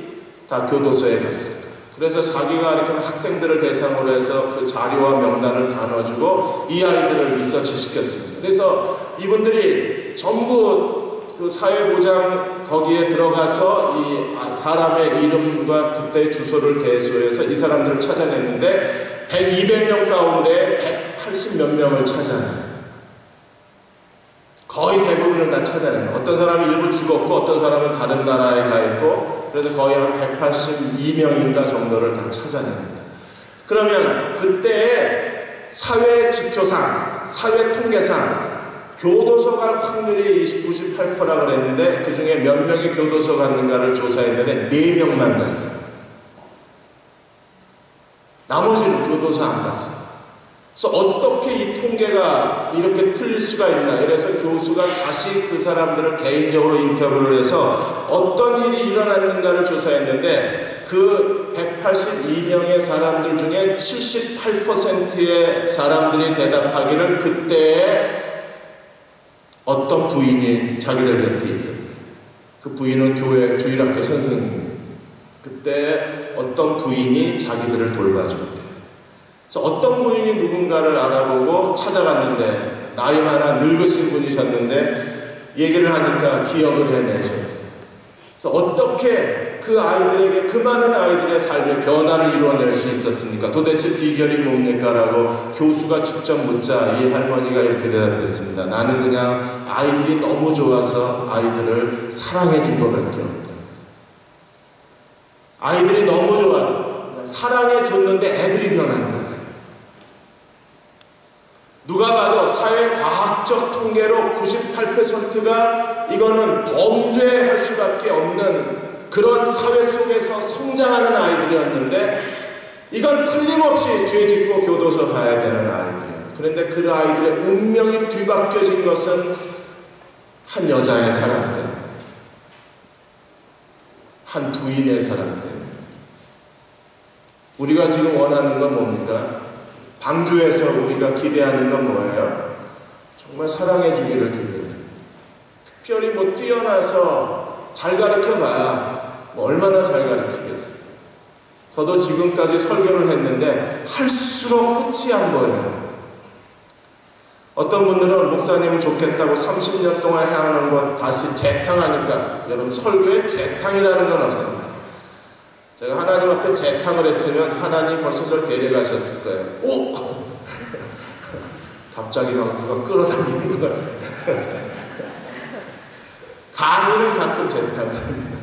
다 교도소에 갔습니다. 그래서 자기가 이렇게 학생들을 대상으로 해서 그 자료와 명단을 다 넣어주고 이 아이들을 리서치 시켰습니다. 그래서 이분들이 전부 그 사회보장 거기에 들어가서 이 사람의 이름과 그때의 주소를 대소해서 이 사람들을 찾아냈는데 200명 가운데 180 몇 명을 찾아내요. 거의 대부분을 다 찾아내요. 어떤 사람이 일부 죽었고 어떤 사람은 다른 나라에 가 있고 그래도 거의 한 182명인가 정도를 다 찾아냅니다. 그러면 그때의 사회 지표상, 사회 통계상 교도소 갈 확률이 98%라 그랬는데 그 중에 몇 명이 교도소 갔는가를 조사했는데 4명만 갔어요. 나머지는 교도소 안 갔어요. 그래서 어떻게 이 통계가 이렇게 틀릴 수가 있나. 이래서 교수가 다시 그 사람들을 개인적으로 인터뷰를 해서 어떤 일이 일어났는가를 조사했는데 그 182명의 사람들 중에 78%의 사람들이 대답하기를 그때에 어떤 부인이 자기들 곁에 있었다. 그 부인은 교회 주일학교 선생님. 그때 어떤 부인이 자기들을 돌봐줬대. 그래서 어떤 부인이 누군가를 알아보고 찾아갔는데 나이 많아 늙으신 분이셨는데 얘기를 하니까 기억을 해내셨어요. 그래서 어떻게 그 아이들에게 그 많은 아이들의 삶의 변화를 이루어낼 수 있었습니까? 도대체 비결이 뭡니까? 라고 교수가 직접 묻자 이 할머니가 이렇게 대답했습니다. 나는 그냥 아이들이 너무 좋아서 아이들을 사랑해 준 것밖에 없다. 아이들이 너무 좋아서 사랑해 줬는데 애들이 변한 거예요. 누가 봐도 사회과학적 통계로 98%가 이거는 범죄할 수밖에 없는 그런 사회 속에서 성장하는 아이들이었는데 이건 틀림없이 죄 짓고 교도소 가야 되는 아이들이에요. 그런데 그 아이들의 운명이 뒤바뀌어진 것은 한 여자의 사랑 때문에, 한 부인의 사랑 때문에. 우리가 지금 원하는 건 뭡니까? 방주에서 우리가 기대하는 건 뭐예요? 정말 사랑해 주기를 기대해요. 특별히 뭐 뛰어나서 잘 가르쳐봐야 뭐 얼마나 잘 가르치겠어요. 저도 지금까지 설교를 했는데 할수록 끝이 안 보여요. 어떤 분들은 목사님은 좋겠다고 30년 동안 해하는 건 다시 재탕하니까 여러분 설교에 재탕이라는 건 없습니다. 제가 하나님 앞에 재탕을 했으면 하나님 벌써 저를 데려가셨을 거예요. 오! 갑자기 막 누가 끌어당기는 것 같아요. 강의는 가끔 재탕을 합니다.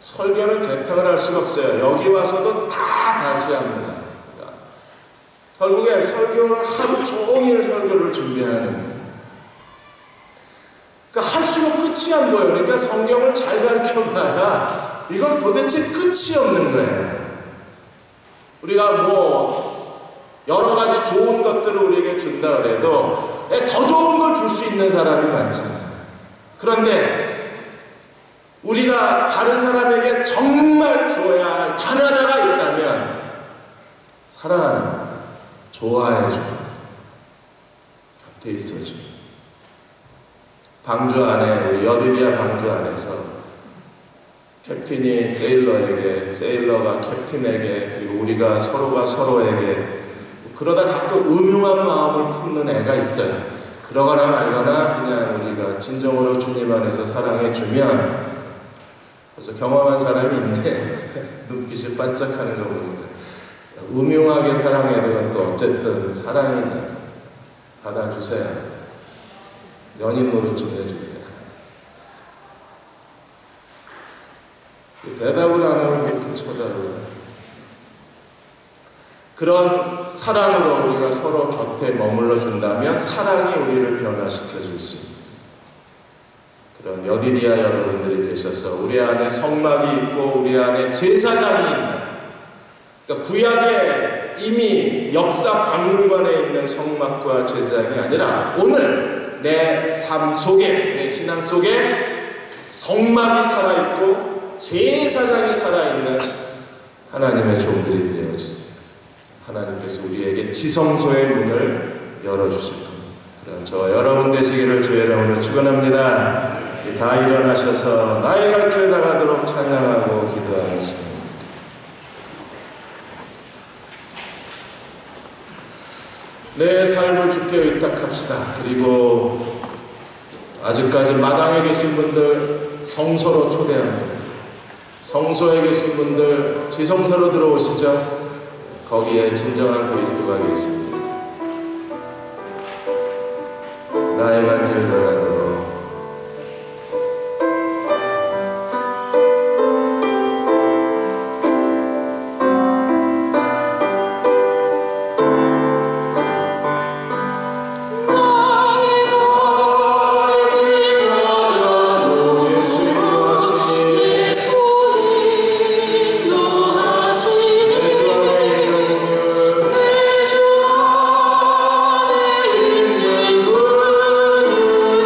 설교는 재탕을 할 수가 없어요. 여기 와서도 다 다시 합니다. 결국에 설교를 하루 종일 설교를 준비하는 거예요. 그러니까 할수록 끝이 안 보여요. 그러니까 성경을 잘 가르쳐봐야 이건 도대체 끝이 없는 거예요. 우리가 뭐 여러 가지 좋은 것들을 우리에게 준다 그래도 더 좋은 걸 줄 수 있는 사람이 많잖아요. 그런데 우리가 다른 사람에게 정말 줘야 할 단 하나가 있다면 사랑하는 거, 좋아해줘, 곁에 있어줘. 방주 안에, 우리 여드리아 방주 안에서 캡틴이 세일러에게, 세일러가 캡틴에게, 그리고 우리가 서로가 서로에게 그러다 가끔 음흉한 마음을 품는 애가 있어요. 그러거나 말거나 그냥 우리가 진정으로 주님 안에서 사랑해주면 그래서 경험한 사람이 있는데 눈빛이 반짝하는 거 보니까 음흉하게 사랑해도 또 어쨌든 사랑이잖아요. 받아주세요. 연인 노릇 좀 해주세요. 대답을 안 하면 그렇게 쳐다봐요. 그런 사랑으로 우리가 서로 곁에 머물러 준다면 사랑이 우리를 변화시켜 줄 수 있는 그런 여디디아 여러분들이 되셔서 우리 안에 성막이 있고 우리 안에 제사장이 있는, 그러니까 구약에 이미 역사 박물관에 있는 성막과 제사장이 아니라 오늘 내 삶 속에, 내 신앙 속에 성막이 살아있고 제사장이 살아있는 하나님의 종들이 되어주세요. 하나님께서 우리에게 지성소의 문을 열어주실 겁니다. 그럼 저와 여러분 되시기를 주의 이름으로 축원합니다. 다 일어나셔서 나의 갈 길 나가도록 찬양하고 기도하시면 좋겠습니다. 내 삶을 주께 의탁합시다. 그리고 아직까지 마당에 계신 분들 성소로 초대합니다. 성소에 계신 분들 지성소로 들어오시죠. 거기에 진정한 그리스도가 계십니다. 나의 갈 길 나가도록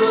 내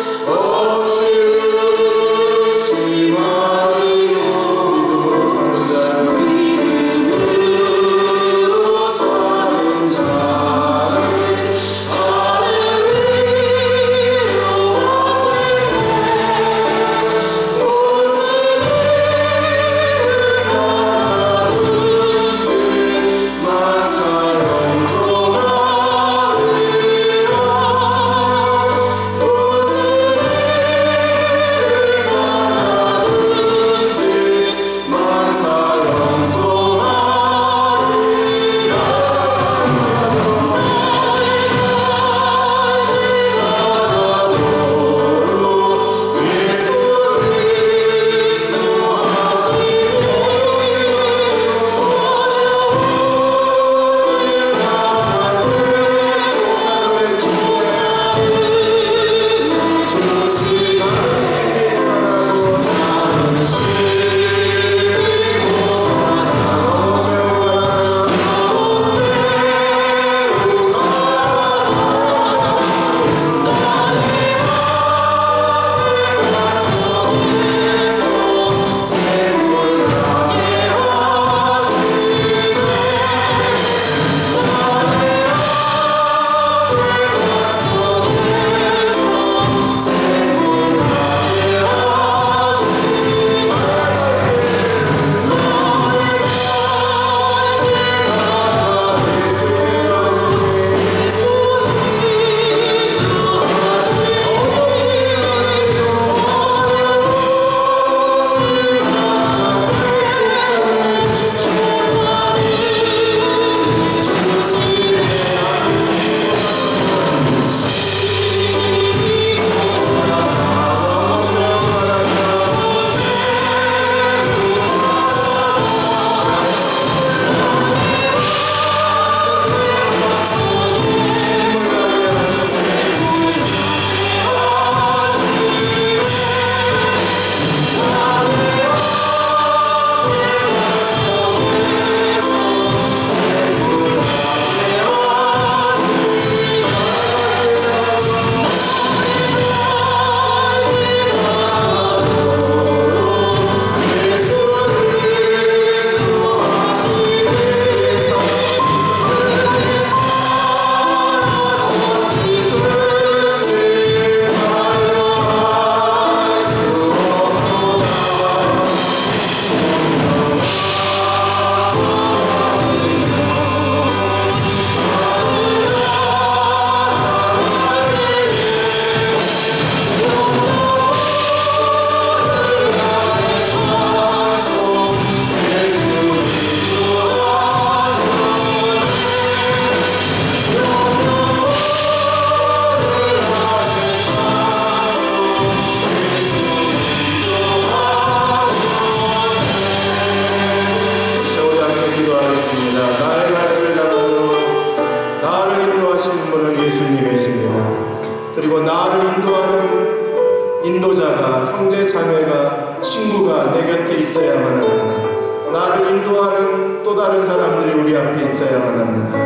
그리고 나를 인도하는 인도자가, 형제 자매가, 친구가 내 곁에 있어야만 합니다. 나를 인도하는 또 다른 사람들이 우리 앞에 있어야만 합니다.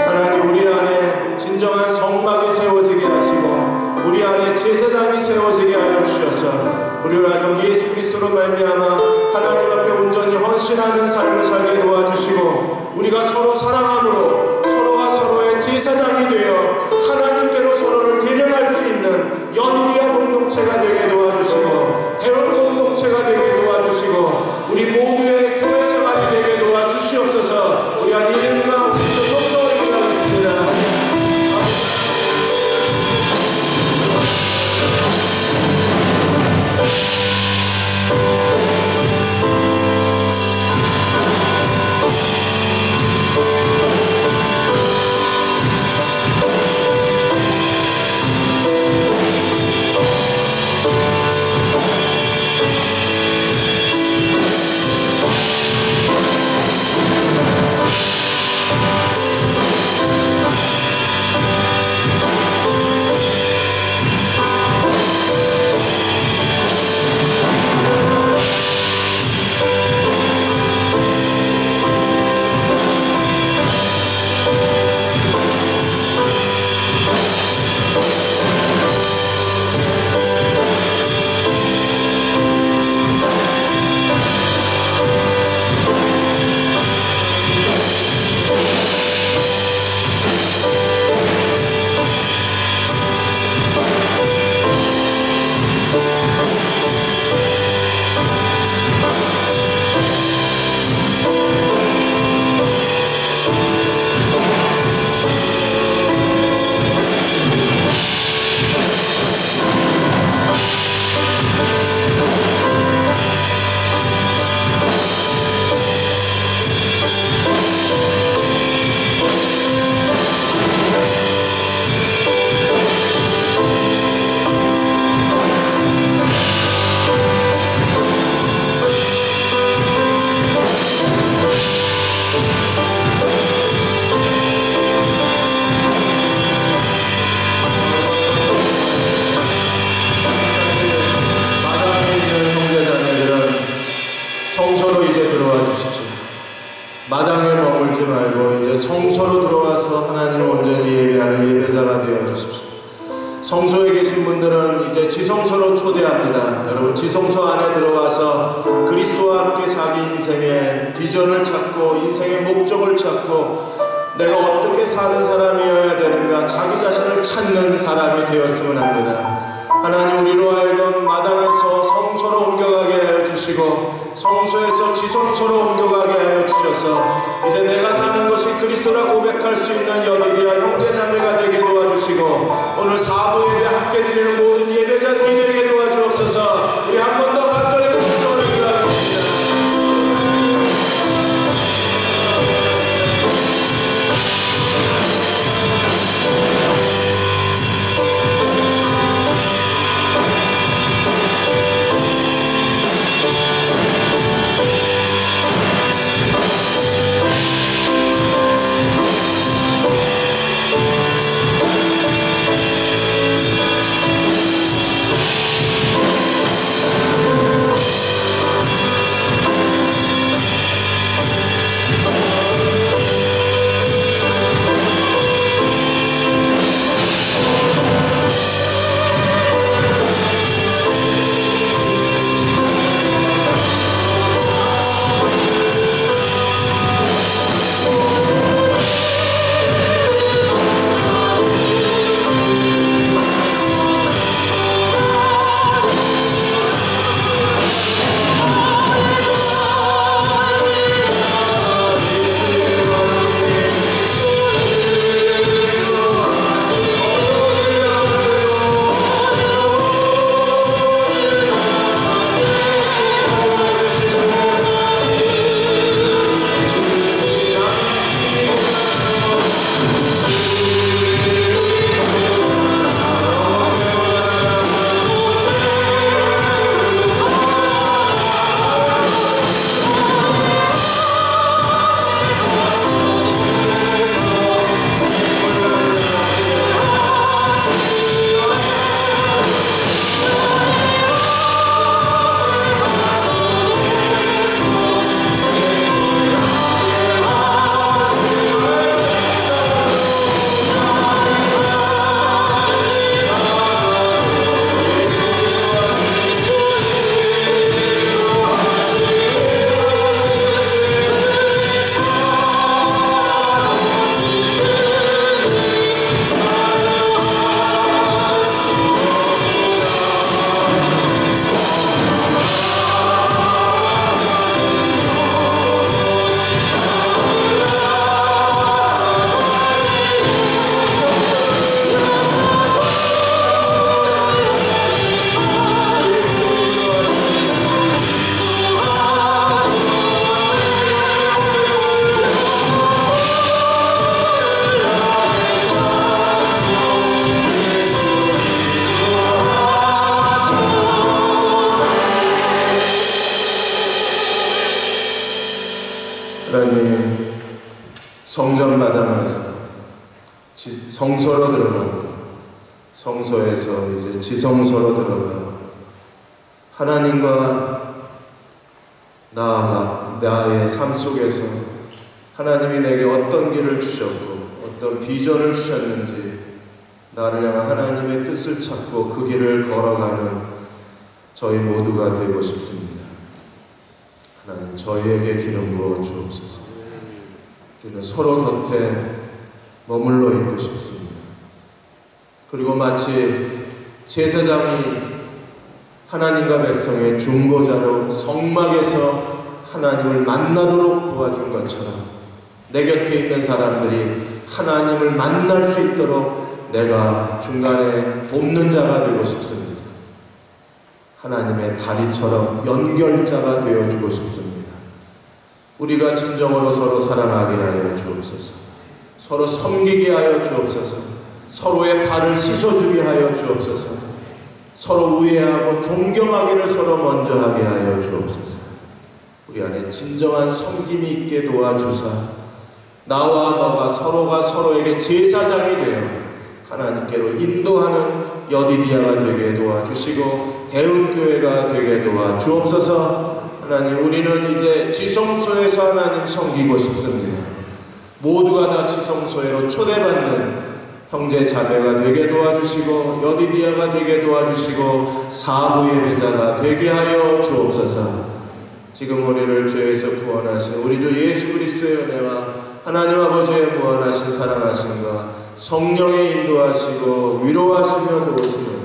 하나님, 우리 안에 진정한 성막이 세워지게 하시고 우리 안에 제사장이 세워지게 하여 주셔서 우리를 하여금 예수 그리스도로 말미암아 하나님 앞에 온전히 헌신하는 삶을 살게 도와주시고 우리가 서로 사랑함으로 서로가 서로의 제사장이 되어 하나님께로 서로를 데려갈 수 있는 연기와 공동체가 되게 도와주시고 대원 공동체가 되게 도와주시고 우리 모두의 교회 생활이 되게 도와주시옵소서. 우리 한 이름과 그리스도 성령을 기도하겠습니다. 성소로 이제 들어와 주십시오. 마당에 머물지 말고 이제 성소로 들어와서 하나님을 온전히 예배하는 예배자가 되어 주십시오. 성소에 계신 분들은 이제 지성소로 초대합니다. 여러분, 지성소 안에 들어와서 그리스도와 함께 자기 인생의 비전을 찾고 인생의 목적을 찾고 내가 어떻게 사는 사람이어야 되는가 자기 자신을 찾는 사람이 되었으면 합니다. 하나님, 우리로 하여금 마당에서 성소로 옮겨가게 하여 주시고 성소에서 지성소로 옮겨가게 하여 주셔서 이제 내가 사는 것이 그리스도라 고백할 수 있는 여러분이야 형제자매가 되게 도와주시고 오늘 사부 예배 함께 드리는 모든 예배자들이 되게 도와주옵소서. 우리 한 번 더 간절히 복종을 기도하겠습니다. 성전 마당에서 성소로 들어가고 성소에서 이제 지성소로 들어가 하나님과 나의 삶 속에서 하나님이 내게 어떤 길을 주셨고 어떤 비전을 주셨는지 나를 향한 하나님의 뜻을 찾고 그 길을 걸어가는 저희 모두가 되고 싶습니다. 하나님 저희에게 기름 부어 주옵소서. 우리는 서로 곁에 머물러 있고 싶습니다. 그리고 마치 제사장이 하나님과 백성의 중보자로 성막에서 하나님을 만나도록 도와준 것처럼 내 곁에 있는 사람들이 하나님을 만날 수 있도록 내가 중간에 돕는 자가 되고 싶습니다. 하나님의 다리처럼 연결자가 되어주고 싶습니다. 우리가 진정으로 서로 사랑하게 하여 주옵소서. 서로 섬기게 하여 주옵소서. 서로의 발을 씻어주게 하여 주옵소서. 서로 우애하고 존경하기를 서로 먼저 하게 하여 주옵소서. 우리 안에 진정한 섬김이 있게 도와주사 나와 너가 서로가 서로에게 제사장이 되어 하나님께로 인도하는 여디디아가 되게 도와주시고 대흥교회가 되게 도와주옵소서. 하나님 우리는 이제 지성소에서 하나님 섬기고 싶습니다. 모두가 다 지성소에로 초대받는 형제 자매가 되게 도와주시고 여디디아가 되게 도와주시고 사부 예배자가 되게 하여 주옵소서. 지금 우리를 죄에서 구원하신 우리 주 예수 그리스도의 은혜와 하나님 아버지의 무한하신 사랑하심과 성령의 인도하시고 위로하시며 도우시는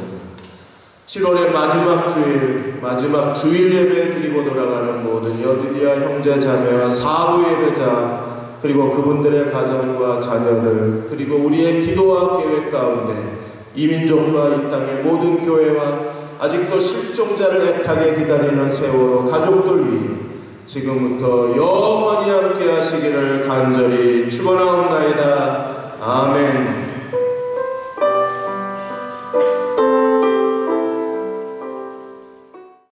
7월의 마지막 주일 예배 드리고 돌아가는 모든 여디디아 형제 자매와 사부 예배자 그리고 그분들의 가정과 자녀들 그리고 우리의 기도와 계획 가운데 이 민족과 이 땅의 모든 교회와 아직도 실종자를 애타게 기다리는 세월호 가족들 위해 지금부터 영원히 함께 하시기를 간절히 축원하옵나이다. 아멘.